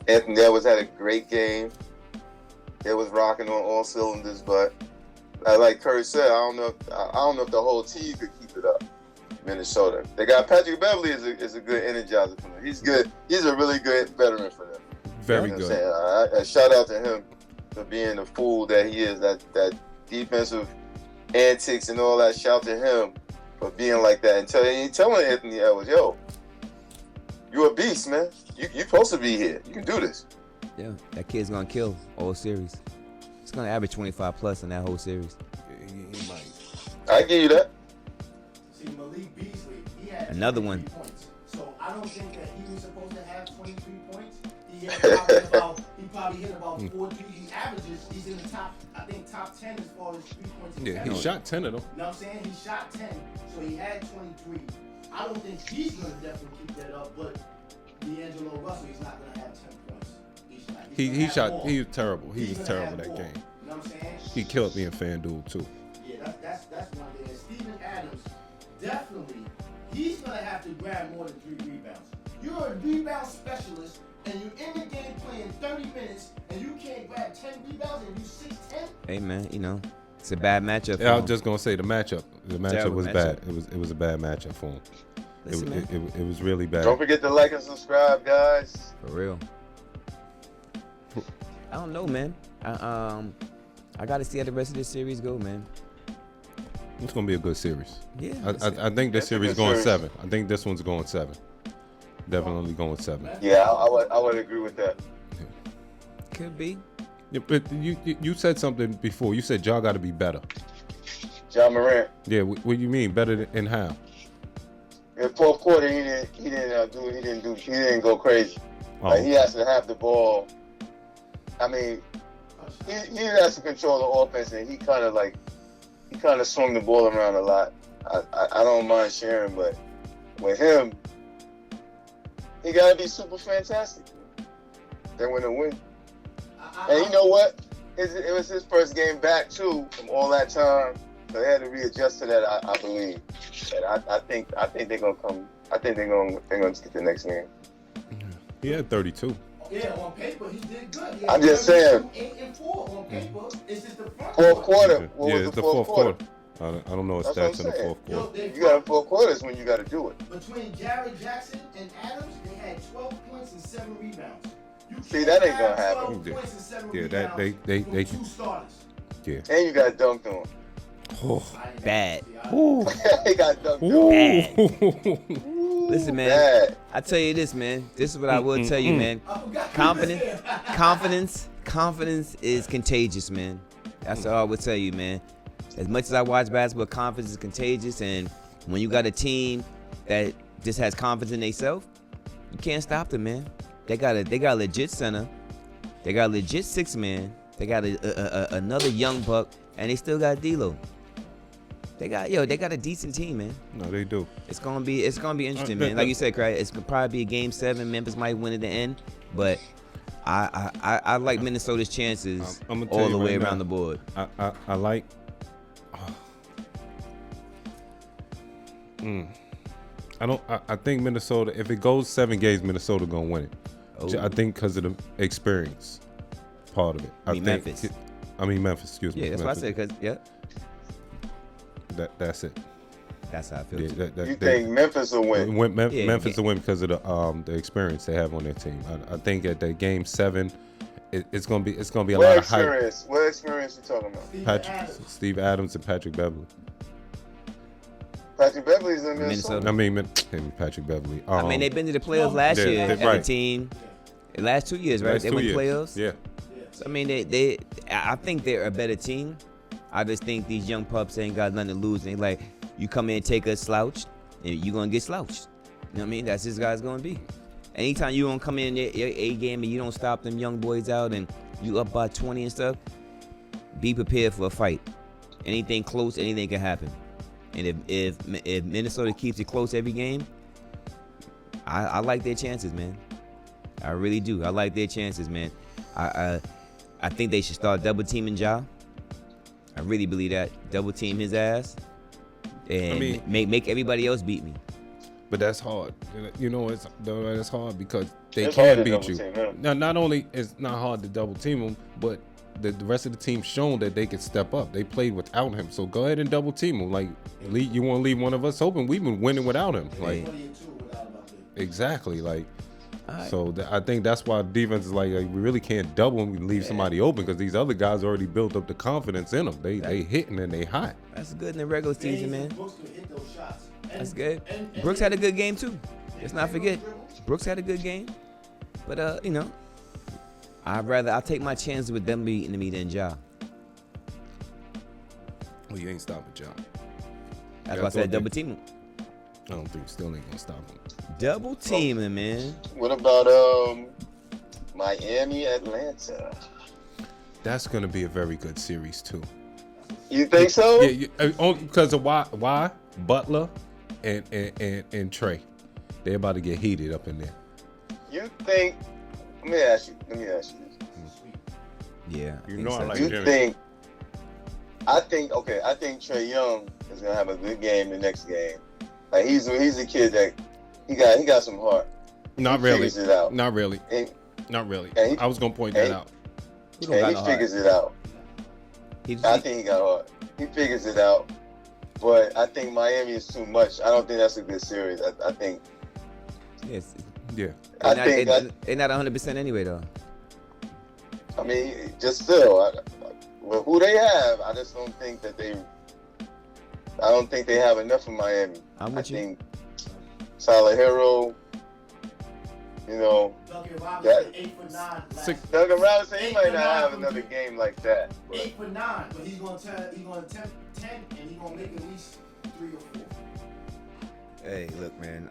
Anthony Edwards had a great game. It was rocking on all cylinders, but like Curry said, I don't know if the whole team could keep it up. Minnesota, they got Patrick Beverly is a good energizer for them. He's good. He's a really good veteran for them. Very You know good. what I'm saying? Shout out to him for being the fool that he is. That defensive antics and all that. Shout to him for being like that and telling Anthony Edwards, yo, you a beast, man. You supposed to be here. You can do this. Yeah, that kid's gonna kill all series. He's gonna average 25 plus in that whole series. He might. I give you that. See, Malik Beasley, he had Another 23 one. points. So I don't think that he was supposed to have 23 points. He probably hit about 4 threes. He averages, he's in the top 10 as far as 3 points. Yeah, he shot 10 of them. You know what I'm saying? He shot 10, so he had 23. I don't think he's going to definitely keep that up, but D'Angelo Russell, he's not going to have 10 points. He shot. More. He was terrible. He He's was gonna terrible have that more. game. You know what I'm saying? He killed me in FanDuel too. Yeah, that's one thing. And Steven Adams, definitely, he's gonna have to grab more than 3 rebounds. You're a rebound specialist, and you're in the game playing 30 minutes, and you can't grab 10 rebounds, and you 6'10". Hey, man, you know, it's a bad matchup. Yeah, I for was just gonna say the matchup. The matchup Terrible was matchup. bad. It was a bad matchup for him. Listen, man. It was really bad. Don't forget to like and subscribe, guys. For real. I don't know, man. I got to see how the rest of this series go, man. It's gonna be a good series. Yeah. I think this That's a series good going series. 7. I think this one's going 7. Definitely going 7. Yeah, I would agree with that. Could be. Yeah, but you said something before. You said y'all got to be better. John Morant. Yeah, what do you mean better in how? In the fourth quarter, he didn't go crazy. Oh, Like, he has to have the ball. I mean, he has to control the offense, and he kind of swung the ball around a lot. I don't mind sharing, but with him, he gotta be super fantastic. They want to win. And you know what? It was his first game back too from all that time, so they had to readjust to that. I believe, and I think they're gonna come. I think they're gonna get the next game. he had 32. Yeah, on paper he did good. He I'm had just saying. 8 and 4 on paper. It's just the front Fourth quarter. What Yeah, was it's the the fourth quarter? I don't know his That's stats what in I'm the saying. fourth quarter. You got four quarters when you got to do it. Between Jared Jackson and Adams, they had 12 points and 7 rebounds. You See, can't that ain't have gonna happen. 12 points and 7 Yeah, that- rebounds they- from they- 2 starters. Yeah. And you got dunked on. Oh. Bad. He got dunked on. Bad. Listen, man. Bad. I tell you this, man. This is what I will tell you, man. I forgot Confidence is contagious, man. That's all I would tell you, man. As much as I watch basketball, confidence is contagious, and when you got a team that just has confidence in themselves, you can't stop them, man. They got a legit center. They got a legit 6-man. They got another young buck, and they still got D'Lo. They got a decent team, man. No, they do. It's gonna be interesting, man. Like you said, Craig, it's gonna probably be a game 7. Memphis might win at the end, but I like Minnesota's chances I'm gonna tell all you the way right around now. the board. I like. I think Minnesota. If it goes 7 games, Minnesota gonna win it. Oh. I think because of the experience part of it. I mean, think, Memphis. I mean Memphis. Excuse me. Yeah, that's Memphis. what I said. Cause That's it. that's how I feel. Yeah, too. You think Memphis will win? Yeah, Memphis yeah. will win because of the experience they have on their team. I think at the game 7, it's gonna be a What lot of hype. experience? What experience you talking about? Steve Adams and Patrick Beverly. Patrick Beverly's in Minnesota. Minnesota. I mean Patrick Beverly. I mean, they've been to the playoffs last Yeah, year they- as a right. team. The last 2 years, right? last They 2 went to years. playoffs. Yeah. I mean, I think they're a better team. I just think these young pups ain't got nothing to lose. They like, you come in and take us slouched, and you gonna get slouched. You know what I mean? That's this guy's gonna be. Anytime you don't come in your A game and you don't stop them young boys out, and you up by 20 and stuff, be prepared for a fight. Anything close, anything can happen. And if Minnesota keeps it close every game, I like their chances, man. I really do. I like their chances, man. I think they should start double teaming Ja. I really believe that. Double team his ass, and I mean- make everybody else beat me. But that's hard. You know, it's hard because they It's hard can to beat double you. team him. Now, not only it's not hard to double team him, but the rest of the team shown that they could step up. They played without him, so go ahead and double team him. Like, you want to leave one of us open? We've been winning without him. Like, 20 and 2 without him out there. exactly. Like, Alright. so I think that's why defense is like we really can't double him and leave somebody open because these other guys already built up the confidence in them. They hitting and they hot. That's good in the regular season, man. Brooks could hit those shots. And- That's good. and Brooks had a good game too. Let's not forget, dribbles. Brooks had a good game. But I'll take my chances with them beating me than Ja. Well, you ain't stopping John. That's Yeah, why I I said thought double they- team him. I don't think still ain't gonna stop him. Double team him, man. What about Miami, Atlanta? That's gonna be a very good series too. You think so? Yeah, only because of why Butler and Trey, they're about to get heated up in there. You think? Let me ask you this. Yeah. I You think know I so. like You Jimmy. think? I think Trey Young is gonna have a good game the next game. Like he's a kid that he got some heart. Not He really. figures it out. Not really. And, Not really. And he- I was gonna point that and- out. He don't and got he no figures heart. it out. He- I think he got heart. He figures it out. But I think Miami is too much. I don't think that's a good series. I think. Yes. Yeah. They're not 100% anyway, though. I mean, just still, with who they have, I just don't think that they. I don't think they have enough of Miami. I'm with you. think Tyler Hero, Duncan Robinson, 8 for 9. Duncan Robinson, he 8 might for not 9 have from another deep. game like that. 8 for 9, but he's gonna attempt 10, and he's gonna make at least 3 or 4. Hey, look, man.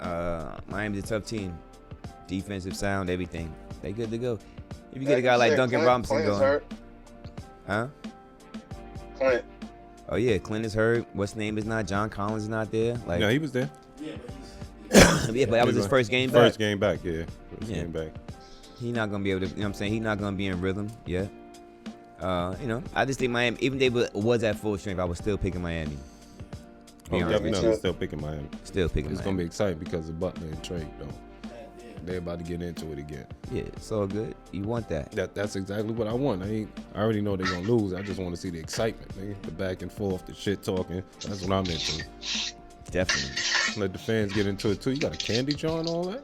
Miami's a tough team. Defensive sound, everything. They good to go. If you get a guy like Duncan Robinson Clint is going, hurt. huh? Clint. Oh yeah, Clint is hurt. What's name is not? John Collins is not there. Like, No, he was there. Yeah, but he's. yeah, but that was his first game back. First game back, yeah. First Yeah. game back. He's not gonna be able to. You know what I'm saying? He's not gonna be in rhythm yet. I just think Miami, even if they was at full strength, I was still picking Miami. I'm Be honest. definitely still picking Miami. Still picking It's Miami. gonna be exciting because of Butler and Trey, though. They're about to get into it again. Yeah, it's all good. You want that? That's exactly what I want. I already know they're gonna lose. I just want to see the excitement, nigga. The back and forth, the shit talking. That's what I'm into. Definitely. Let the fans get into it too. You got a candy jar and all that?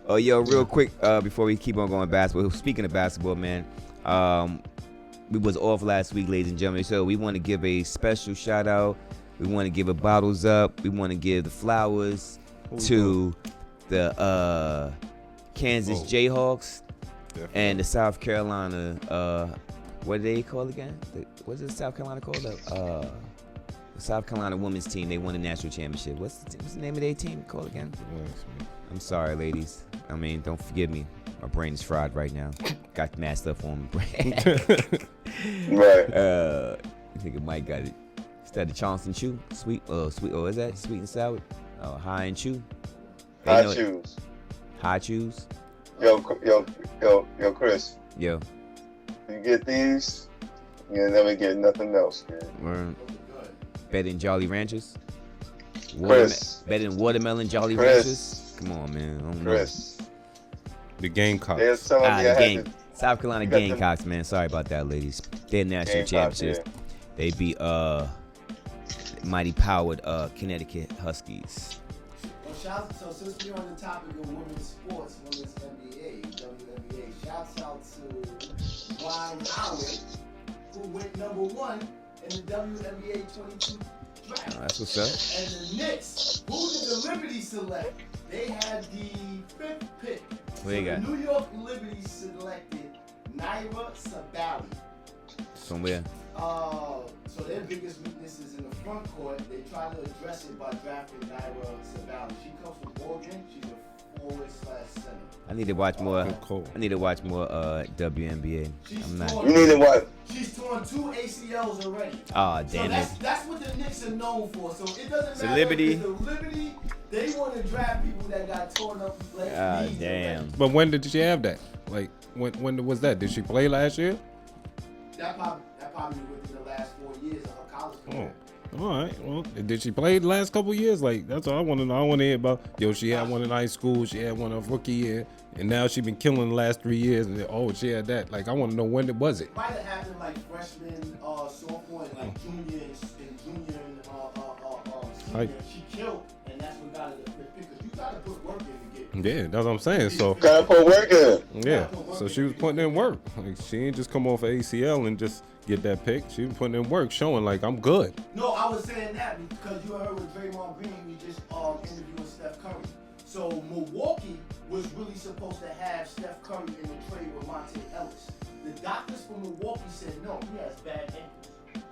Oh, yo, real quick, before we keep on going basketball. Speaking of basketball, man, we was off last week, ladies and gentlemen. So we want to give a special shout out. We want to give a bottles up. We want to give the flowers to the Kansas Jayhawks and the South Carolina. What do they call again? What's the South Carolina called? The South Carolina women's team. They won the national championship. What's the name of their team called again? I'm sorry, ladies. I mean, don't forgive me. My brain is fried right now. Got mad stuff on my brain. Right. I think Mike got it. Is that the Charleston Chew? Sweet. Oh, is that sweet and sour? Oh, high and chew. High chews. High chews. Yo, Chris. Yo. You get these, you'll never get nothing else, man. We're better than Jolly Ranchers. Chris. Better than watermelon Jolly Chris. Ranchers. Come on, man. I don't know. Chris. The Gamecocks. They're telling me I The had game. to. South Carolina You got them- Gamecocks, man. Sorry about that, ladies. They're national Gamecocks, championships. They beat mighty powered Connecticut Huskies. Well, so since we're on the topic of women's sports, women's NBA, WNBA, shouts out to Brian Howard, who went #1 in the WNBA 22 draft. That's what's up. And the Knicks, who did the Liberty select? They had the 5th pick. What they got? The New York Liberty selected Naira Sabali. Somewhere. So their biggest weakness is in the front court. They try to address it by drafting Naira Sabali. She comes from Oregon. She's a forward/center. I need to watch more. Cool. I need to watch more WNBA. I'm not. You need to what? She's torn 2 ACLs already. Oh, So damn it. that's what the Knicks are known for. So it doesn't So matter. Liberty- If the Liberty, they want to draft people that got torn up. Like, Ah, knees damn. already. But when did she have that? Like, when was that? Did she play last year? That probably within the last 4 years of her college career. All right. Well, did she play the last couple years? Like, that's all I want to know. I want to hear about. She had one in high school. She had one of rookie year, and now she been killing the last 3 years. And she had that. Like, I want to know when it was it. Might have happened like freshman, sophomore, and like junior and senior. Right. She killed, and that's what got her the 5th pick. Because you got to put work in to get. Yeah, that's what I'm saying. So, Gotta put work in. yeah. So she was putting in work. Like, she ain't just come off of ACL and just get that pick. She was putting in work, showing like I'm good. No, I was saying that because you heard with Draymond Green, we just interviewing Steph Curry. So Milwaukee was really supposed to have Steph Curry in the trade with Monte Ellis. The doctors from Milwaukee said no, he has bad ankles.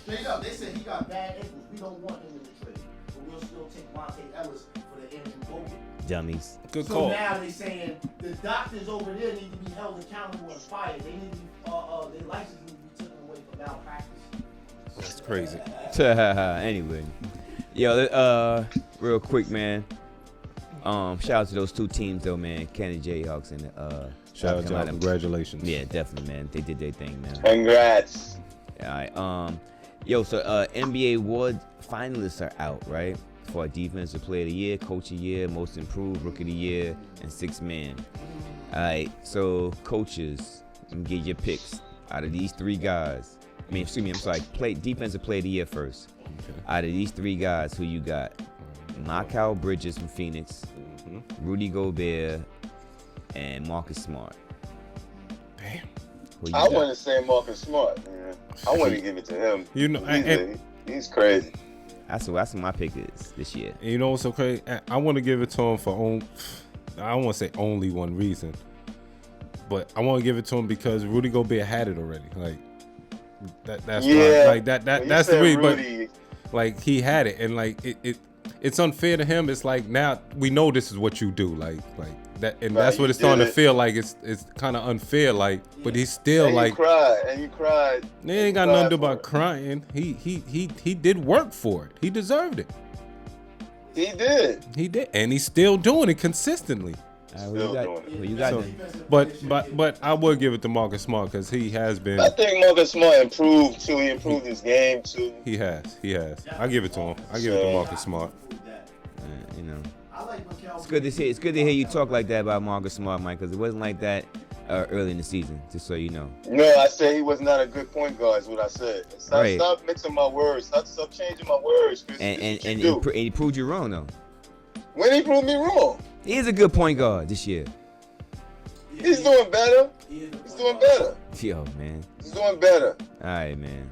Straight up, they said he got bad ankles. We don't want him in the trade, but we'll still take Monte Ellis for the Andrew Bogut. Dummies. Good So call. now they saying the doctors over there need to be held accountable and fired. They need to be, their license need to be taken away for malpractice. That's crazy. Anyway, yo, real quick, man. Shout out to those two teams though, man. Kansas Jayhawks and Shout out South to y'all. Carolina. Congratulations. Yeah, definitely, man. They did their thing, man. Congrats. All right. So NBA award finalists are out, right? For Defensive Player of the Year, Coach of the Year, Most Improved, Rookie of the Year, and Sixth Man. All right. So coaches, you can get your picks out of these 3 guys. I'm sorry. Defensive player of the year first. Okay. Out of these three guys, who you got? Knockout Bridges from Phoenix, Rudy Gobert, and Marcus Smart. Damn. Who you I got? want to say Marcus Smart, man. I want to give it to him. You know, He's crazy. That's what my pick is this year. you know what's so crazy? I want to give it to him for I don't want to say only one reason, but I want to give it to him because Rudy Gobert had it already. Like that's Yeah. why, like that's the reason. Rudy, But like he had it, and like it's unfair to him. It's like now we know this is what you do, like that, and Right, that's what you it's starting did to it. feel like. It's kind of unfair, like, but he's still and like. you cried. They ain't got nothing to do about crying. He did work for it. He deserved it. He did. He did, and he's still doing it consistently. Who you got? doing it. Who you got? So, then? but I would give it to Marcus Smart because he has been. I think Marcus Smart improved too. He improved his game too. He has. I give it to him. I give it to Marcus Smart. You know, I like Mikal. it's good to see. It's good to hear you talk like that about Marcus Smart, Mike, because it wasn't like that early in the season. Just so you know. No, I said he was not a good point guard. Is what I said. Stop mixing my words. Stop changing my words. Chris. And he proved you wrong though. When he proved me wrong, He is a good point guard this year. he's doing better. He's doing better. Yo, man. He's doing better. All right, man.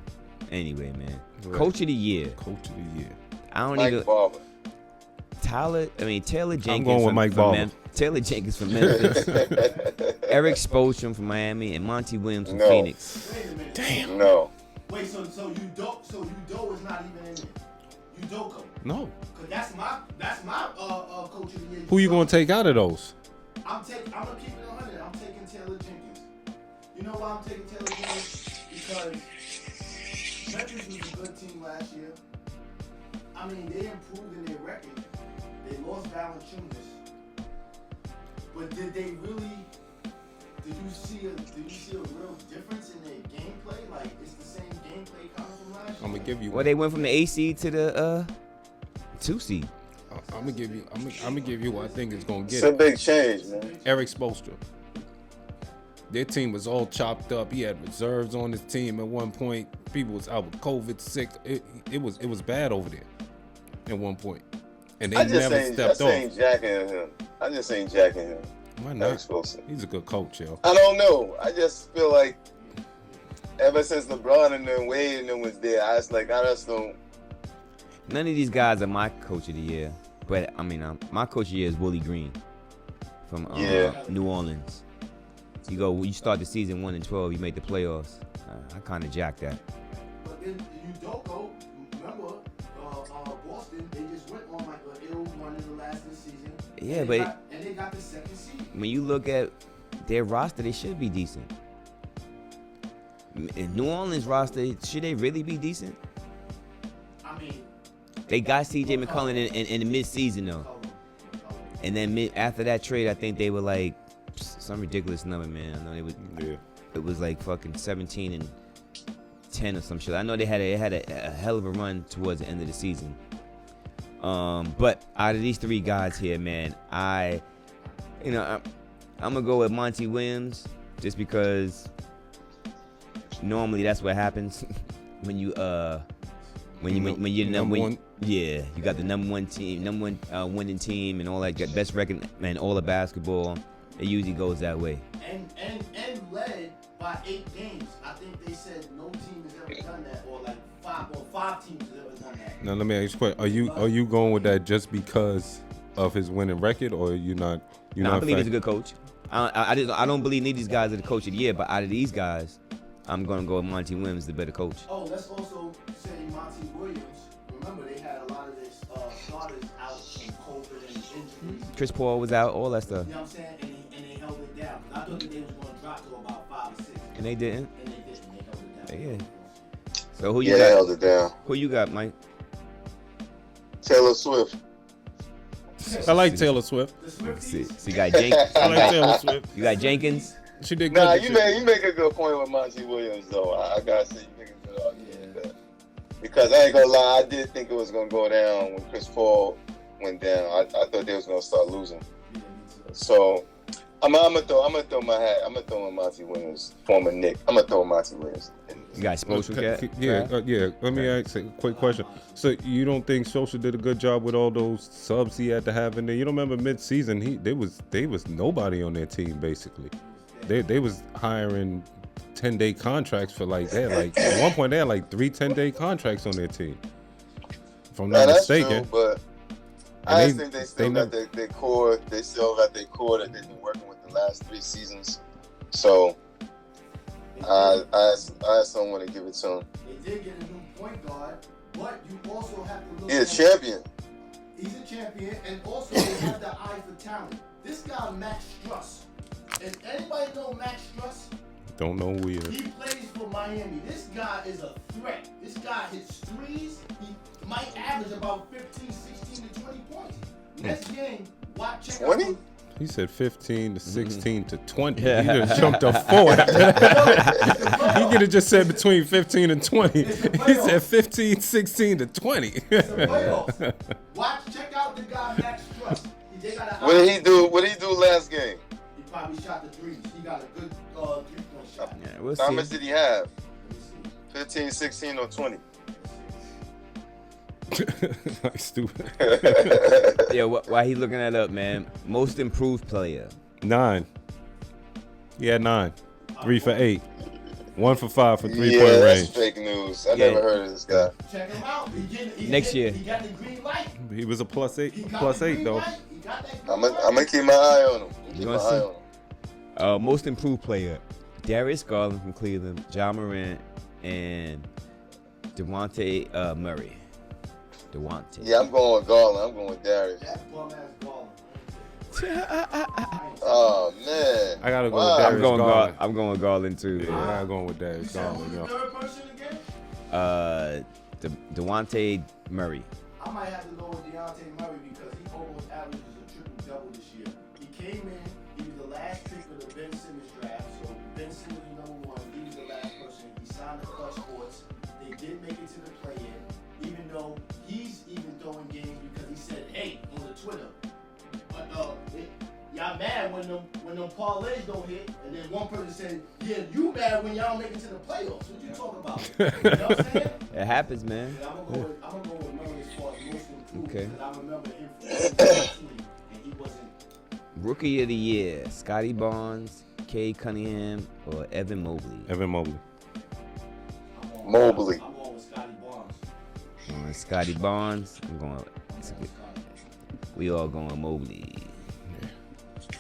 Anyway, man. Coach of the year. Coach of the year. I don't Mike even. Barber. Taylor Jenkins. I'm going with Mike Barber. Taylor Jenkins from Memphis. Eric Spoelstra from Miami, and Monty Williams from No. Phoenix. Wait a minute. Damn. No. Wait, so Udo is not even in there. Udoko. No. Cause that's my coach of the year. Who you gonna take out of those? I'm gonna keep it 100. I'm taking Taylor Jenkins. You know why I'm taking Taylor Jenkins? Because Memphis was a good team last year. I mean, they improved in their record. They lost Valanciunas. But did they really? Did you see a real difference in their gameplay? Like it's the same gameplay coming from last year. I'm gonna give you. Well, they went from the A seed to the 2 seed. I'm gonna give you. I'm gonna give you what I think is gonna get It's a it. big change, man. Eric Spoelstra. Their team was all chopped up. He had reserves on his team at one point. People was out with COVID, sick. It was bad over there at one point, and they never stepped off. Ain't jacking him. I just ain't jacking him. Why Eric not? Spoelstra. He's a good coach, yo. I don't know. I just feel like ever since LeBron and then Wade and them was there, I just don't. None of these guys are my coach of the year, but I mean, my coach of the year is Willie Green from New Orleans. You start the season 1-12, you make the playoffs. I kind of jacked that. But then Udoko, remember, Boston, they just went on like an ill run in the last of the season. Yeah, and but they got the second seed. when you look at their roster, they should be decent. In New Orleans roster, should they really be decent? I mean, They got C.J. McCollum in the mid-season though, and then after that trade, I think they were like some ridiculous number, man. I know they would. Yeah. It was like fucking 17-10 or some shit. I know they had a hell of a run towards the end of the season. But out of these three guys here, man, I'm gonna go with Monty Williams just because normally that's what happens when you're number one. Yeah, you got the number one winning team and all that, got best record and all the basketball. It usually goes that way. and led by 8 games. I think they said no team has ever done that, or like 5 teams have ever done that. Now let me ask you a question. Are you going with that just because of his winning record, or you're not? I believe he's a good coach. I don't believe neither of these guys are the coach of the year, but out of these guys, I'm gonna go with Monty Williams, the better coach. Oh, let's also say Monty Williams. Remember, they had a lot of their starters out from COVID and injuries. Chris Paul was out, all that stuff, You know what I'm saying? And they held it down. I thought that they was going to drop to about 5 or 6. and they didn't. And they didn't. They held it down. Yeah. So who you They got? held it down. Who you got, Mike? Taylor Swift. I like Taylor Swift. The See, Swifties. so you got Jenkins. I like Taylor Swift. You got Jenkins. She did good. Nah, this you year. make a good point with Monty Williams though. I gotta say you make a good argument with that. Because I ain't gonna lie, I did think it was gonna go down when Chris Paul went down. I thought they was gonna start losing. Yeah, me too. So I'm gonna throw my hat. I'm gonna throw in Monty Williams, former Nick. I'm gonna throw Monty Williams. You got Social Cat? Yeah. Let me ask a quick question. So you don't think Social did a good job with all those subs he had to have in there? You don't remember mid-season? There was nobody on their team basically. They was hiring 10-day contracts for at one point they had like 3 10-day contracts on their team. If I'm not mistaken. True, but I just think they still got their core. They still got their core that they've been working with the last 3 seasons. So I just don't want to give it to him. They did get a new point guard, but you also have to look. He's a champion. He's a champion, and also they have the eye for talent. This guy, Max Struss. If anybody know Max Struss? Don't know who he is. He plays for Miami. This guy is a threat. This guy hits threes. He might average about 15, 16 to 20 points. Next game, check 20? out. He said 15 to 16 to 20. He just jumped up 4. He could have just said between 15 and 20. He said 15, 16 to 20. It's a playoffs. Check out the guy Max Struss. What did he do? What did he do last game? He probably shot the threes. He got a good 3-point shot. Yeah, we'll How see. much did he have? Let me see. 15, 16, or 20? Like stupid. Yeah, why he looking that up, man? Most improved player. 9. He had 9. 3 for 8. 1 for 5 for 3-point Yeah, that's range. fake news. I never heard of this guy. Check him out. Next year. He got the green light. He was a plus 8. He got Plus the 8 green though. light. He got that I'm green light. gonna keep my eye on him. You gonna see? Most improved player. Darius Garland from Cleveland, John Morant, and DeWante Murray. DeWante. Yeah, I'm going with Garland. I'm going with Darius. That bum ass Garland. Oh man. I gotta go Wow. with Darius Garland. I'm going with Garland too. Yeah, I gotta go with You Darius said Garland. who's the Yo. third person again? DeWante Murray. I might have to go with Deontay Murray because he almost averages a triple-double this year. He came in, he was the last pick of the Ben Simmons draft, so Ben Simmons was number 1, he was the last person. He signed the Clutch Sports. They did make it to the play-in, even though he's even throwing games because he said, hey, on the Twitter, y'all mad when them parlays don't hit, and then one person said, yeah, you mad when y'all don't make it to the playoffs. What you talking about? You know what I'm saying? It happens, man. And I'm gonna go with Murray as far as most improved. Okay. Because I remember him from 2019, and he wasn't. Rookie of the year: Scotty Barnes, Kay Cunningham, or Evan Mobley. Evan Mobley. Mobley. I'm going with Scotty Barnes. Scotty Barnes. I'm going. I'm going with Scotty. We all going Mobley.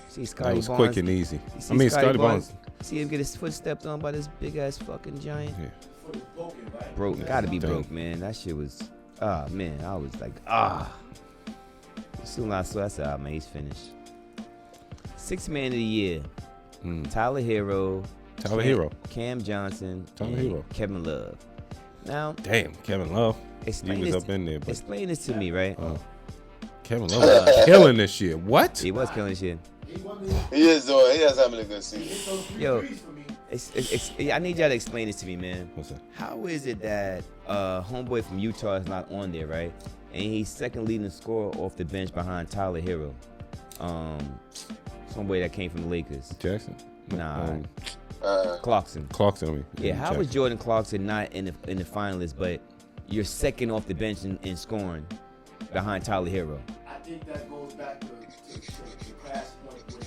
See That Scotty was Barnes. quick and easy. You see I mean, Scotty Barnes. See him get his foot stepped on by this big ass fucking giant. Yeah. Foot is broken, right? Broke, gotta be Dang. broke, man. That shit was, man, I was like, As soon as I saw, I said, man, he's finished. 6th man of the year, Tyler Hero. Tyler Hero. Cam Johnson. Tyler and Hero. Kevin Love. Now, Damn, Kevin Love. He explain was this. up in there, but Explain this to me, right? Kevin Love was killing this year. What? He was killing shit. He won the. He is having a good He season. hit those 3 Yo. threes for me. I need y'all to explain this to me, man. What's that? How is it that homeboy from Utah is not on there, right? And he's second leading scorer off the bench behind Tyler Hero, somebody that came from the Lakers. Jackson? Nah, Clarkson. Clarkson, I mean. Yeah, how Jackson. was Jordan Clarkson not in the finalists, but you're second off the bench in scoring behind Tyler Hero? I think that goes back to Crash point with the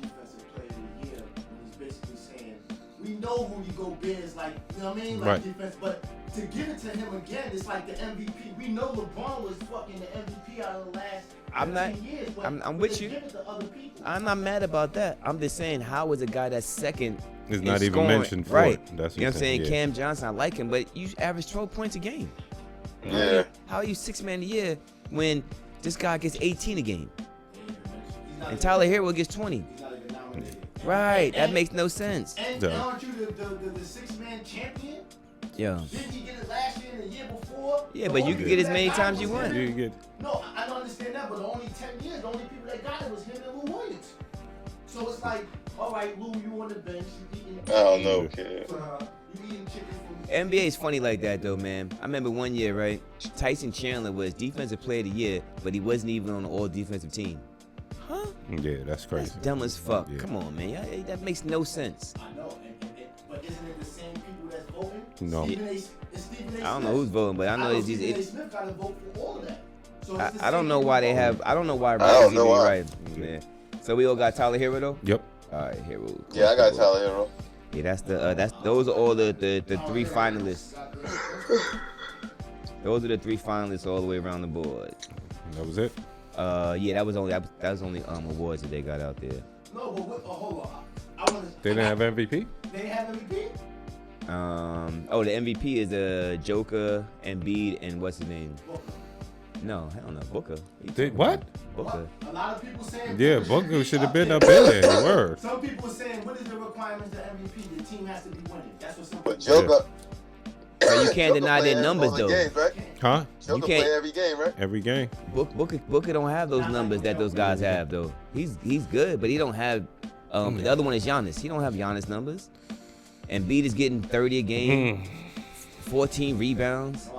defensive player of the year when he's basically saying we know Rudy Gobert is like, you know what I mean, like Right. defense, but to give it to him again, it's like the MVP. We know LeBron was fucking the MVP out of the last 15 years. But I'm with they you. give it to other people. I'm not mad about that. I'm just saying, how is a guy that's second Is in not even scoring- mentioned for right? it. That's You know what I'm saying? Yeah. Cam Johnson, I like him, but you average 12 points a game. Yeah. How are you 6th man a year when this guy gets 18 a game He's not and even- Tyler Hero gets 20? He's not even nominated. Right, that And- makes no sense. And Duh. aren't you the 6-man champion? Yeah. Didn't he get it last year and the year before? Yeah, The but you only can get as people many that got times it you was want. him. You get No, I don't understand that, but the only 10 years, the only people that got it was him and Lou Williams. So it's like, all right, Lou, you on the bench, you eating. I don't know, kid. You eating chicken from. NBA is funny like that though, man. I remember one year, right? Tyson Chandler was defensive player of the year, but he wasn't even on the all defensive team. Huh? Yeah, that's crazy. That's dumb as fuck. Yeah. Come on, man. That makes no sense. I know, but isn't it the same people that's voting? No. I don't know who's voting, but I know it's Stephen A. these. Smith got to vote for all of that. So I don't know why they have. I don't know why. I don't know Ryan's why. right, man. So we all got Tyler Hero though. Yep. All right, Hero. Yeah, I got Tyler Hero. Yeah, those are all the three finalists. Those are the three finalists all the way around the board. That was it. Yeah, that was only awards that they got out there. No, but hold on. They didn't have MVP. They didn't have MVP. The MVP is Joker, Embiid, and what's his name? No, hell no, Booker. What? Booker. A lot of people saying. Yeah, Booker should have been up in there. Word. Some people saying, what is the requirements of MVP? The team has to be winning. That's what some But people say. Joker. But you can't Joker deny play their numbers all though. the games, right? Huh? Joker can't- play every game, right? Every game. Booker don't have those numbers that those guys have though. He's good, but he don't have. The other one is Giannis. He don't have Giannis numbers. Embiid is getting 30 a game, 14 rebounds.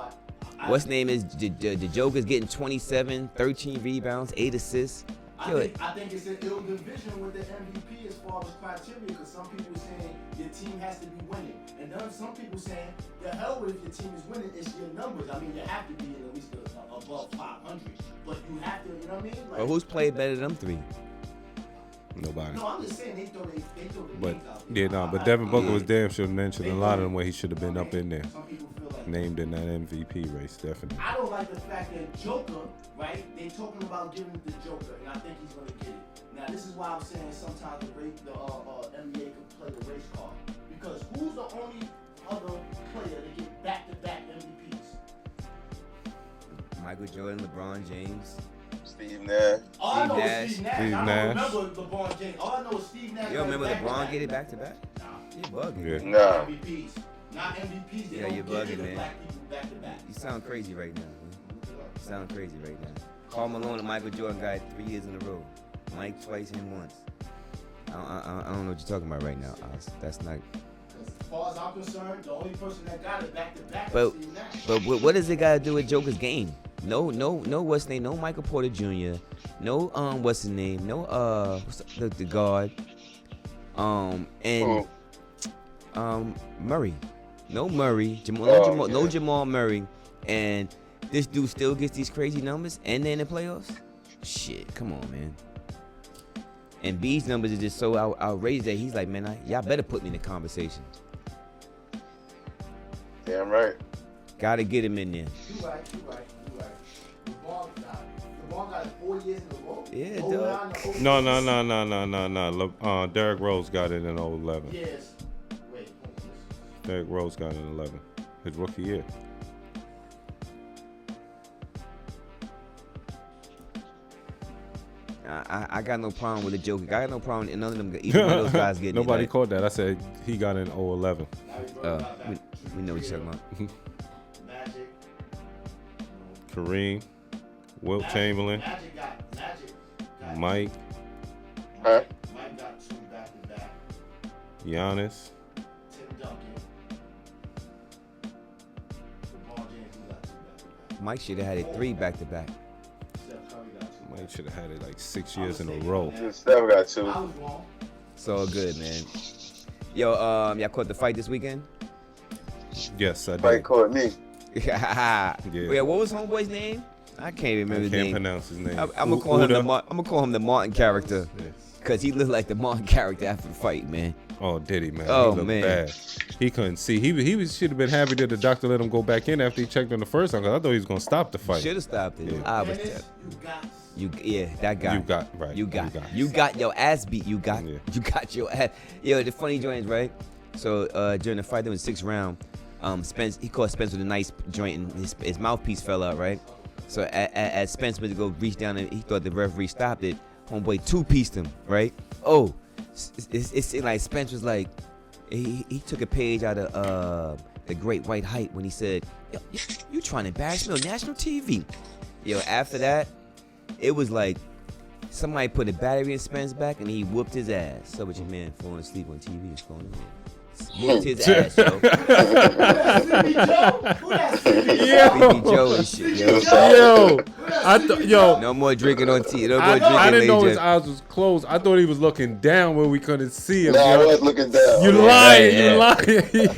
What's name is the Joker's getting 27, 13 rebounds, 8 assists. I think it's an ill division with the MVP as far as criteria, because some people saying your team has to be winning, and then some people saying the hell with if your team is winning, it's your numbers. I mean, you have to be in at least above 500, but you have to, you know what I mean? Like, But who's played better than them three? Nobody. No, I'm just saying they throw the But names out. yeah, no. But Devin Booker was damn sure mentioned a lot of them where he should have been up in there, Some people feel like named in that MVP race, definitely. I don't like the fact that Joker, right? They talking about giving it to Joker, and I think he's gonna get it. Now this is why I'm saying sometimes the NBA can play the race card, because who's the only other player to get back-to-back MVPs? Michael Jordan, LeBron James. Steve Nash. All I know Nash. is Steve Nash. Steve I Nash. don't remember LeBron James. All I know is Steve Nash. You don't remember got it LeBron get it back-to-back. back to back? Nah. You bugging. Yeah. No. MVPs. Not MVPs. They Yeah, don't you're give bugging, it to man. black people back-to-back. You sound crazy right now, man. You sound crazy right now. Karl Malone and Michael Jordan got it 3 years in a row. Mike twice, him once. I don't know what you're talking about right now. That's not. As far as I'm concerned, the only person that got it back-to-back But is Steve Nash. but what does it got to do with Joker's game? No, what's his name? No Michael Porter Jr. No, what's his name? No, what's the guard? And Murray. No Murray. No Jamal Murray. And this dude still gets these crazy numbers and then in the playoffs? Shit, come on, man. And B's numbers is just so outrageous that he's like, man, y'all better put me in the conversation. Damn right. Gotta get him in there. You right. LeBron got it 4 years in a row. Yeah, 09 to 06. No. Derrick Rose got it in 11. Yes. Wait, hold on. Derrick Rose got it in 11. His rookie year. I got no problem with the Joker. I got no problem with none of them. Either one of those guys getting Nobody it. caught that. I said he got it in 011. We know what you're talking about. Magic. Kareem, Wilt Chamberlain, Magic got Mike, Huh? Mike got 2 back-to-back. Giannis. Tim Duncan. LeBron James got 2 back-to-back. Mike should have had it 3 back to back. Steph Curry got 2. Mike should have had it like 6 years in a row. Steph got 2. I was wrong. It's all good, man. Yo, y'all caught the fight this weekend? Yes, I Fight did. caught me. Yeah. What was homeboy's name? I can't remember I his can't name. pronounce his name. I'm gonna call him I'm gonna call him the Martin character, cause he looked like the Martin character after the fight, man. Oh, did he, man? Oh, he looked man. bad. He couldn't see. He should have been happy that the doctor let him go back in after he checked on the first time, because I thought he was gonna stop the fight. Should have stopped it. Yeah. I was Dennis, you got that guy. You got right. You got your ass beat. You got Yeah. your ass. Yo, the funny joint is right. So during the fight, there was 6th round. Spence, he caught Spence with a nice joint, and his mouthpiece fell out, right? So as Spence went to go reach down, and he thought the referee stopped it. Homeboy 2-pieced him, right? Oh, it's like Spence was like, he took a page out of The Great White Hype when he said, yo, you trying to embarrass me on national TV? Yo, after that, it was like somebody put a battery in Spence's back and he whooped his ass. So what your man falling asleep on TV is going on? Whooped his ass, yo. Who that, Sleepy Joe? Who that, Sleepy Joe? Yo. Sleepy Joe and shit, yo. Yo, I thought, yo, No more drinking on tea. No more I drinking didn't know later. his eyes was closed. I thought he was looking down where we couldn't see him. Nah, I yo. was looking down. You Yeah, lying, right, you yeah. lying. Yo, you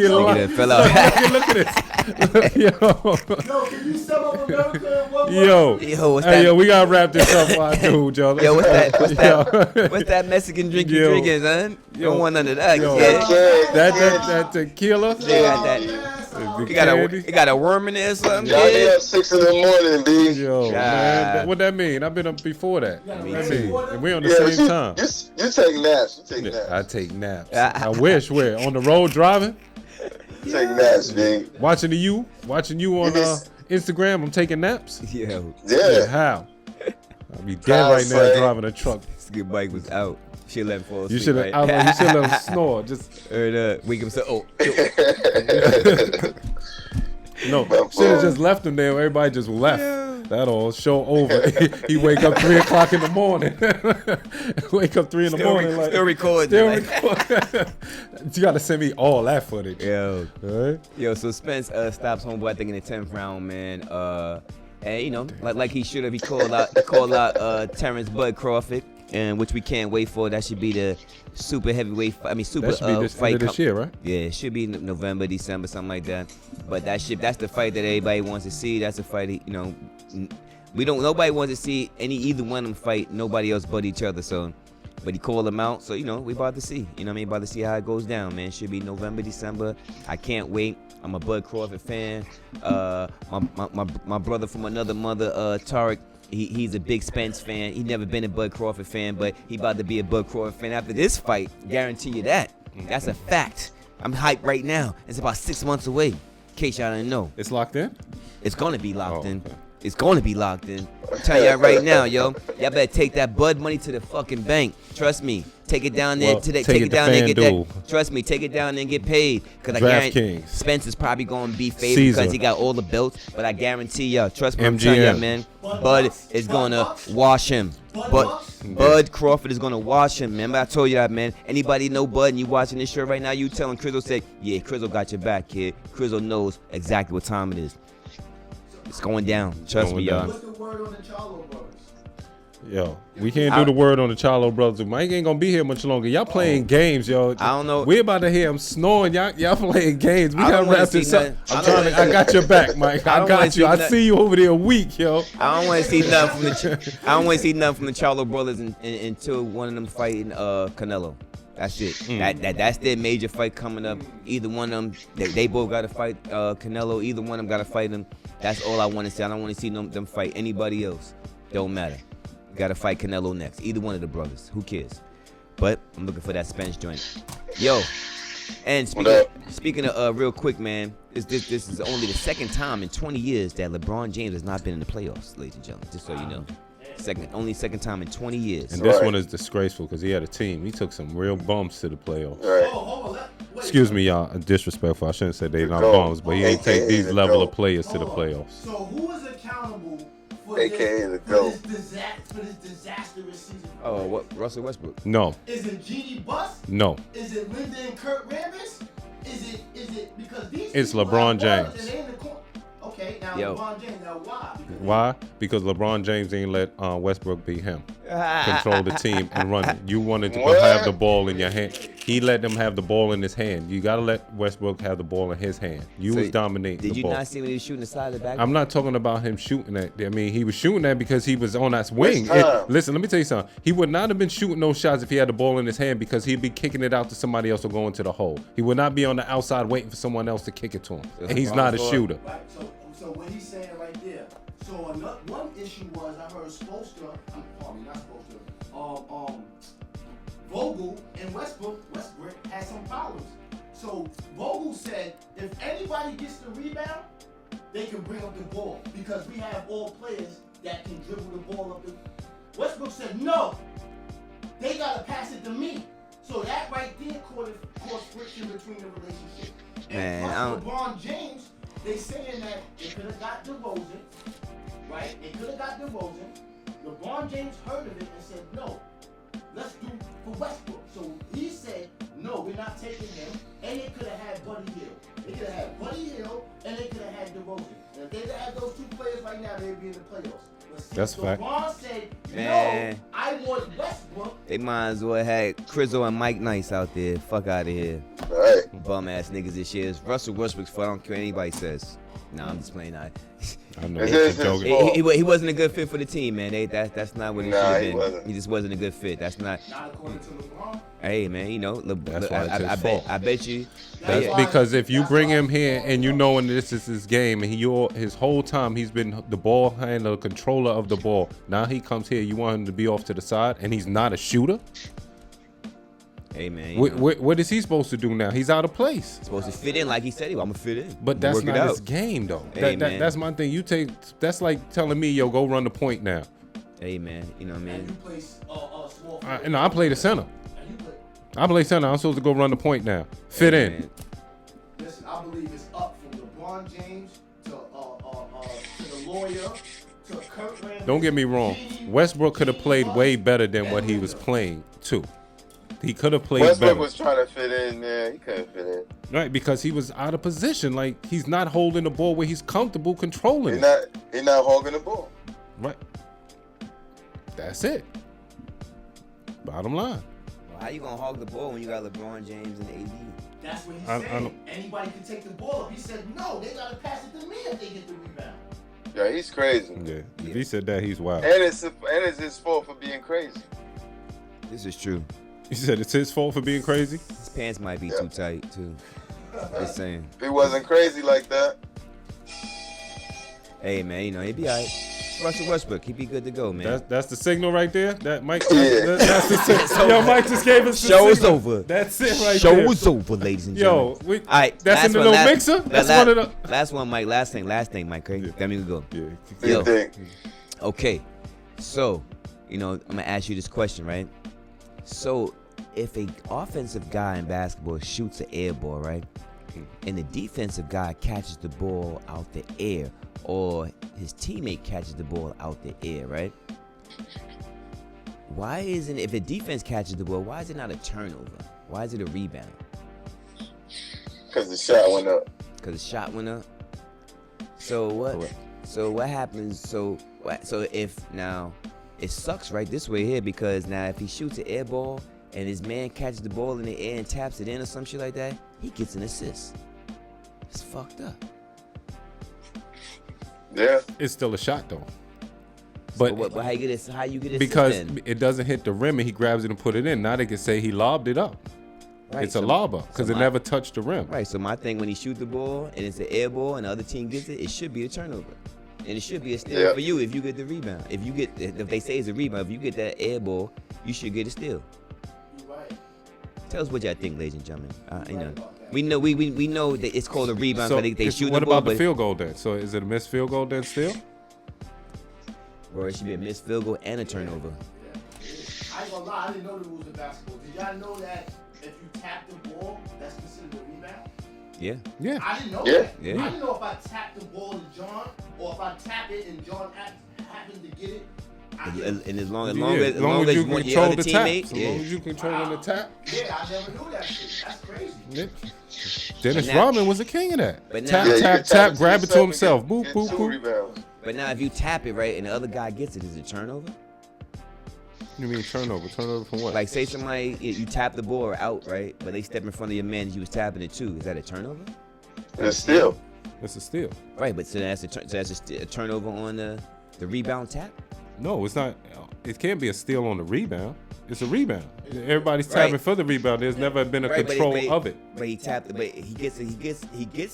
Nigga lying. that fell out. Look at this. Yo. Yo, can you sum up America in one word? Yo. Yo, what's Hey, that? yo, we gotta wrap this up while I do, Joe. Yo, what's that? What's Yo. that? What's that Mexican drink you Yo. drinking, son? You don't want none of that, Yo. kid. That tequila? They got that. You got a worm in there or something, Y'all be kid? up 6 in the morning, B. Yo, man, what that mean? I've been up before that. Me I too. mean, and we on the Yeah, but same time. you take naps. You take I naps. take naps. I wish. Where? On the road driving? You take naps, B. Watching you on Instagram. I'm taking naps. Yo, Yeah. How? I'll be dead right now Frank. driving a truck. this good bike was out. Should let him fall asleep. You should have. right? You should let him snore. Just Heard wake up. So, oh, no. Should have just left him there. Everybody just left. That all show over. He wake up 3 o'clock in the morning. Wake up 3 in the morning. Like still recording. still like- record. You gotta send me all that footage. Yo, All right? yo. So Spence stops homeboy. I think in the 10th round, man. And you know, like he should have. He called out Terrence Bud Crawford, and which we can't wait for. That should be the super heavyweight. Super That should be this fight. end of this year, right? Yeah, it should be November, December, something like that. But that's the fight that everybody wants to see. That's a fight, you know. Nobody wants to see either one of them fight nobody else but each other. So, but he called them out. So, you know, we about to see. You know what I mean? About to see how it goes down, man. Should be November, December. I can't wait. I'm a Bud Crawford fan. My brother from another mother, Tarek, he's a big Spence fan. He never been a Bud Crawford fan, but he about to be a Bud Crawford fan after this fight. Guarantee you that. That's a fact. I'm hyped right now. It's about 6 months away. In case y'all didn't know. It's locked in. It's gonna be locked in. Okay. It's gonna be locked in. I'm telling y'all right now, yo. Y'all better take that Bud money to the fucking bank. Trust me. Take it down there Well, today. take Take it it to down there and get FanDuel. that. Trust me. Take it down there and get paid. Cause I guarantee DraftKings. Spence is probably gonna be favored Caesar. because he got all the belts. But I guarantee y'all. Trust me. I'm telling MGM. y'all, man. Bud is gonna wash him. Bud Crawford is gonna wash him. Remember I told you that, man. Anybody know Bud and you watching this show right now? You telling Crizzle say, yeah, Crizzle got your back, kid. Crizzle knows exactly what time it is. It's going down. Trust me, y'all. What's the word on the Charlo brothers? Yo, we can't do the word on the Charlo brothers. Mike ain't gonna be here much longer. Y'all playing games, yo. I don't know. We about to hear him snoring. Y'all playing games. We I gotta don't wanna wrap see this up. nothing. I got your back, Mike. I I don't got wanna you. see I nothing. see you over there weak, yo. I don't want to see nothing from the. I don't want to see nothing from the Charlo brothers until one of them fighting Canelo. That's it. That's their major fight coming up. Either one of them, they both got to fight Canelo. Either one of them got to fight him. That's all I want to see. I don't want to see them fight anybody else. Don't matter. Got to fight Canelo next. Either one of the brothers. Who cares? But I'm looking for that Spence joint. Yo. And speaking of real quick, man, this is only the second time in 20 years that LeBron James has not been in the playoffs, ladies and gentlemen. Just so you know. Only second time in 20 years. And this Right. one is disgraceful because he had a team. He took some real bumps to the playoffs. Right. Oh, hold on. Wait. Excuse me, y'all. Disrespectful. I shouldn't say they not Go. bums, but he ain't take these AKA level the of players to the Hold on. playoffs. So who is accountable for AKA the this, GOAT. for this disastrous season? Oh, what? Russell Westbrook. No, Is it Jeannie Buss? no. Is it Linda and Kurt Rambis? Is it because these It's people LeBron have wallets James. and they in the corner? Okay, now Yo. LeBron James. Now why? Why? Because LeBron James ain't let Westbrook beat him. Control the team and run it. You wanted to What? have the ball in your hand. He let them have the ball in his hand. You got to let Westbrook have the ball in his hand. You So, was dominating Did the you ball. not see when he was shooting the side of the back? I'm not talking about him shooting that. I mean, he was shooting that because he was on that wing. Waste time. Listen, let me tell you something. He would not have been shooting those shots if he had the ball in his hand because he'd be kicking it out to somebody else or going to the hole. He would not be on the outside waiting for someone else to kick it to him. And he's not a shooter. Right. So what he's saying right there. So another one issue was I heard Vogel and Westbrook had some problems. So Vogel said if anybody gets the rebound, they can bring up the ball because we have all players that can dribble the ball up. Westbrook said no, they gotta pass it to me. So that right there caused friction between the relationship. Man, And I plus don't- LeBron James, they saying that they could have got DeRozan, right? They could have got DeRozan. LeBron James heard of it and said no. let's do for Westbrook. So he said, no, we're not taking him. And they could have had Buddy Hill. They could have had Buddy Hill, and they could have had DeRozan. And if they had those two players right now, they'd be in the playoffs. But That's a fact. LeBron said, Man. no, I want Westbrook. They might as well had Crizzle and Mike Nice out there. Fuck out of here. Right. Bum ass niggas this year. It's Russell Westbrook's fault. I don't care what anybody says. Nah, I'm just playing. I know. Is It's this a his joke. fault? He wasn't a good fit for the team, man. That's not what it Nah, should he have been. wasn't. He just wasn't a good fit. That's not. Not according to LeBron. Hey, man, you know, That's why it's his fault. I bet you. That's yeah. because if you bring him here and you knowing this is his game and his whole time he's been the ball handler, controller of the ball. Now he comes here, you want him to be off to the side and he's not a shooter. Hey, man. You know, What is he supposed to do now? He's out of place. supposed to fit in like he said he was. I'm gonna fit in. But that's Work it not his out. game though. Hey, man. That's my thing. That's like telling me, yo, go run the point now. Hey, man. You know what I And you mean? play small. And I play the center. And you play. I play center. I'm supposed to go run the point now. Fit Hey, in. man. Listen, I believe it's up from LeBron James to the lawyer to Kurt Rambis. Don't get me wrong. Westbrook could have played way better than what he was playing too. He could have played Westbrook better. was trying to fit in there. He couldn't fit in. Right, because he was out of position. Like he's not holding the ball where he's comfortable controlling He's it. not hogging the ball. Right. That's it. Bottom line. Well, how you gonna hog the ball when you got LeBron James and AD? That's what he I said. know. Anybody can take the ball up. He said, no, they gotta pass it to me if they get the rebound. Yeah, he's crazy. Yeah. If he said that, he's wild. And it's his fault for being crazy. This is true. He said it's his fault for being crazy. His pants might be too tight too. Just saying. If he wasn't crazy like that, Hey, man, you know he'd be alright. Russell Westbrook, he'd be good to go, man. That's the signal right there. That Mike. Yeah. That's the signal. Yo, Mike just gave us the Show's signal. over. That's it right Show there. is over, ladies and Yo, gentlemen. All right, that's in the last one, little mixer. That's one of the. Last one, Mike. Last thing, Mike. Okay, then we can go. Yeah. what do you Yo. think? Okay, so you know I'm gonna ask you this question, right? So if a offensive guy in basketball shoots an air ball, right, and the defensive guy catches the ball out the air, or his teammate catches the ball out the air, right? Why isn't, if a defense catches the ball, why is it not a turnover? Why is it a rebound? Because the shot went up. Because the shot went up. So what? Correct. So what happens? So if now it sucks right this way here, because now if he shoots an air ball and his man catches the ball in the air and taps it in or some shit like that, he gets an assist. It's fucked up. Yeah. It's still a shot though. But But how you get it? How you get it? because then? it doesn't hit the rim and he grabs it and put it in. Now they can say he lobbed it up. Right, It's a so- lob up because so it my- never touched the rim. Right. So my thing, when he shoot the ball and it's an air ball and the other team gets it, it should be a turnover, and it should be a steal Yeah. for you if you get the rebound. If they say it's a rebound, if you get that air ball, you should get a steal. You're right. Tell us what y'all think, ladies and gentlemen. You know, about that. we know that it's called a rebound So because they it's- shoot what the ball, about the but field goal then? So is it a missed field goal then still? or it should be a missed field goal and a turnover. Yeah. I ain't gonna lie, I didn't know the rules of basketball. Did y'all know that if you tap the ball, that's considered a rebound? Yeah. Yeah. I didn't know Yeah. that. Yeah. I didn't know if I tap the ball to John or if I tap it and John happened to get it. I get And as long as Yeah, long as as long as you your control other the tap. teammate, As long as you controlling the tap. Yeah, I never knew that shit. That's crazy. Yeah. Dennis But now- Rodman was the king of that. But now- Tap, Yeah, you tap, can tap, it grab it to yourself himself. and Boop, get boop, two boop. rebounds. But now if you tap it right and the other guy gets it, is it a turnover? You mean turnover? Turnover from what? Like say somebody you tap the ball out right, but they step in front of your man and you was tapping it too. Is that a turnover? It's still. It's a steal. Right, but so that's a turnover on the rebound tap. No, it's not. It can't be a steal on the rebound. It's a rebound. Everybody's Right. tapping for the rebound. There's never been a Right, but control of it. But he tapped it. But he gets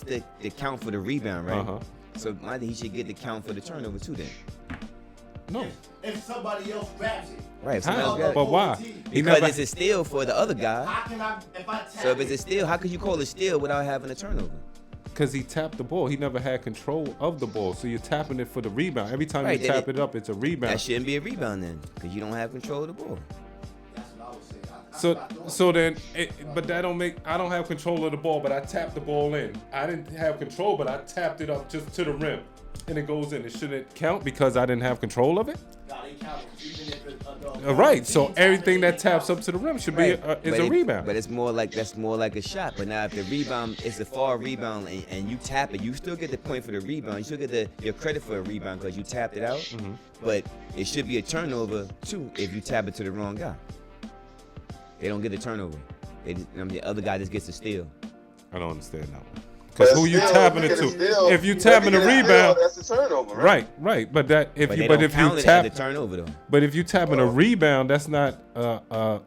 the count for the rebound, right? Uh-huh. So I think he should get the count for the turnover too. Then, No. If somebody else grabs it. right? If How? somebody else got it. But why? He Because never. it's a steal for the other guy. How can I, if I tap So if it's a it, steal, how could you call it steal without having a turnover? Because he tapped the ball. He never had control of the ball. So you're tapping it for the rebound. Every time Right, you then tap it up, it's a That rebound. shouldn't be a rebound then, because you don't have control of the ball. that's what I would say. So then, but that don't make. I don't have control of the ball, but I tapped the ball in. I didn't have control, but I tapped it up just to the rim, and it goes in. It shouldn't count because I didn't have control of it. No, they count even if it's Right. So everything that taps up to the rim should be is a rebound. But it's more like that's more like a shot. But now if the rebound is a far rebound and you tap it, you still get the point for the rebound. You still get your credit for a rebound because you tapped it out. Mm-hmm. But it should be a turnover too if you tap it to the wrong guy. They don't get a turnover. The other guy just gets a steal. I don't understand that one. Because who you tapping it to? If you tapping a rebound, that's a turnover, right? Right. But that if But you they but don't if you count it tap as a turnover though. But if you tapping a rebound, that's not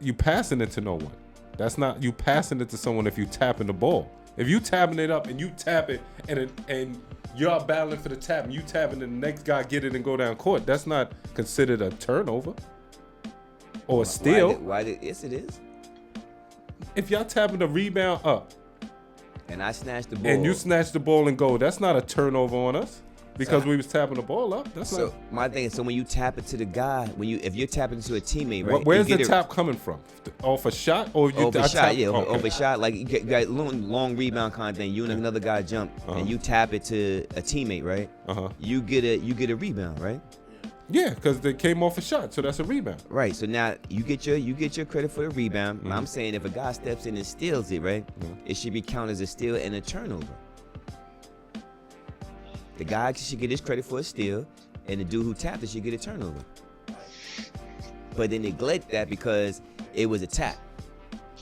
you passing it to no one. That's not you passing it to someone if you tapping the ball. If you tapping it up and you tap it and you're battling for the tap and you tapping and the next guy get it and go down court, that's not considered a turnover or a steal. Yes, it is. If y'all tapping the rebound up And I snatched the ball. and you snatch the ball and go, that's not a turnover on us because we was tapping the ball up. That's So not. my thing is, so when you tap it to the guy, if you're tapping to a teammate, right? Where's you the get tap coming from? Off a shot or you Over I shot, tap- yeah, okay. over shot. Like you got long rebound kind of thing. You and another guy jump, and you tap it to a teammate, right? You get a rebound, right? Yeah, because they came off a shot, so that's a rebound. Right. So now you get your credit for the rebound. I'm saying if a guy steps in and steals it, right, it should be counted as a steal and a turnover. The guy should get his credit for a steal, and the dude who tapped it should get a turnover. But they neglect that because it was a tap.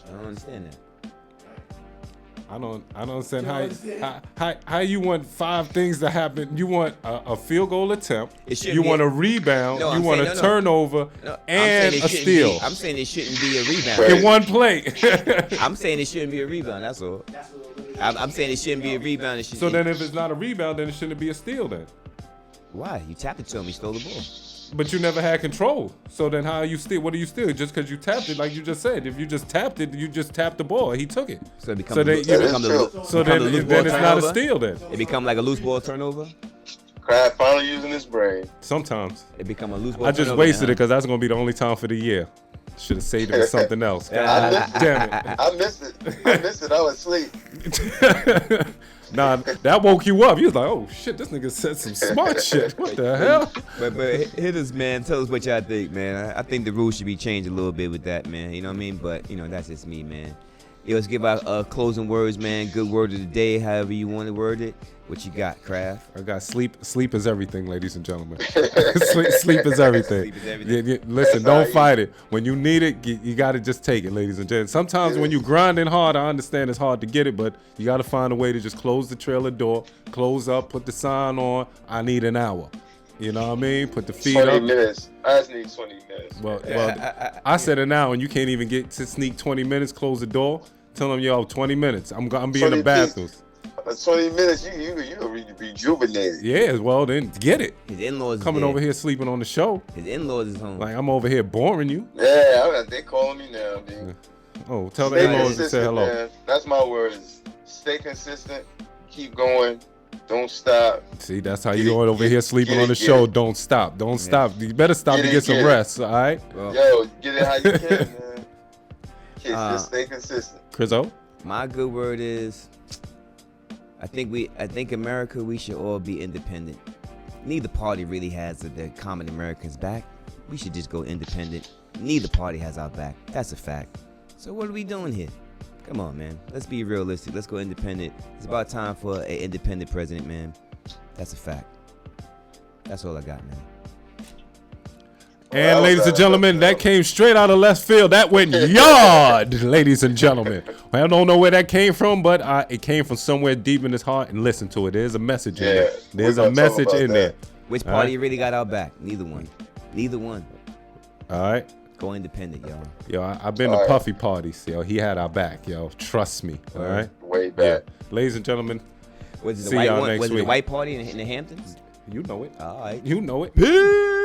I don't understand that. I don't understand how you want 5 things to happen. You want a field goal attempt. You want a rebound. No, you I'm want saying, a no. turnover and a steal I'm saying it shouldn't be a rebound. in one play. I'm saying it shouldn't be a rebound. That's all. I'm saying it shouldn't be a rebound. So then, if it's not a rebound, then it shouldn't be a steal. Then Why? You tapped it to him. He stole the ball. But you never had control. So then how you steal? What do you steal? Just because you tapped it, like you just said. If you just tapped it, you just tapped the ball. He took it. So it becomes So then then it's not a steal then. It become like a loose ball turnover. Crab finally using his brain. Sometimes. It become a loose ball. I just turnover, wasted huh? it because that's going to be the only time for the year. Should have saved it for something else. God damn it. I missed it. I was asleep. Nah, that woke you up. You was like, oh shit, this nigga said some smart shit. What the hell? But hit us, man. Tell us what y'all think, man. I think the rules should be changed a little bit with that, man. You know what I mean? But that's just me, man. Let's give out closing words, man. Good word of the day, however you want to word it. What you got, Kraft? I got sleep. Sleep is everything, ladies and gentlemen. sleep is everything. Sleep is everything. Listen, don't fight it. When you need it, you got to just take it, ladies and gentlemen. Sometimes when you grinding hard, I understand it's hard to get it, but you got to find a way to just close the trailer door, close up, put the sign on. I need an hour. You know what I mean? Put the feet 20 up. minutes. I just need 20 minutes. Well, I said an hour, and you can't even get to sneak 20 minutes. Close the door. Tell them, yo, 20 minutes. I'm be in the bathrooms. 20 minutes, you rejuvenated. Yeah, well then get it. His in-laws Coming is over here sleeping on the show. His in-laws is home. Like I'm over here boring you. Yeah, they calling me now, dude. Oh, tell the Stay in-laws to say consistent, hello. man. That's my words. Stay consistent. Keep going. Don't stop. See, that's how you going over here sleeping on the show. Don't stop. Don't stop. You better stop to get some rest, all right? Well, Yo, get it how you can, man. Kids, just stay consistent. Chriso? my good word is, I think America, we should all be independent. Neither party really has the common Americans' back. We should just go independent. Neither party has our back. That's a fact. So what are we doing here? Come on, man. Let's be realistic. Let's go independent. It's about time for an independent president, man. That's a fact. That's all I got, man. And ladies and gentlemen, that came straight out of left field. That went yard, ladies and gentlemen. I don't know where that came from, but it came from somewhere deep in his heart. And listen to it. There's a message in there. There's a message in there. Which party really got our back? Neither one. Neither one. All right. Go independent, y'all. Yo, I've been to Puffy parties. Yo, he had our back. Yo, trust me. All right. Way back. Yeah. Ladies and gentlemen, Was it see the white y'all one? next Was it week. the white party in the Hamptons? You know it. All right. You know it. Peace.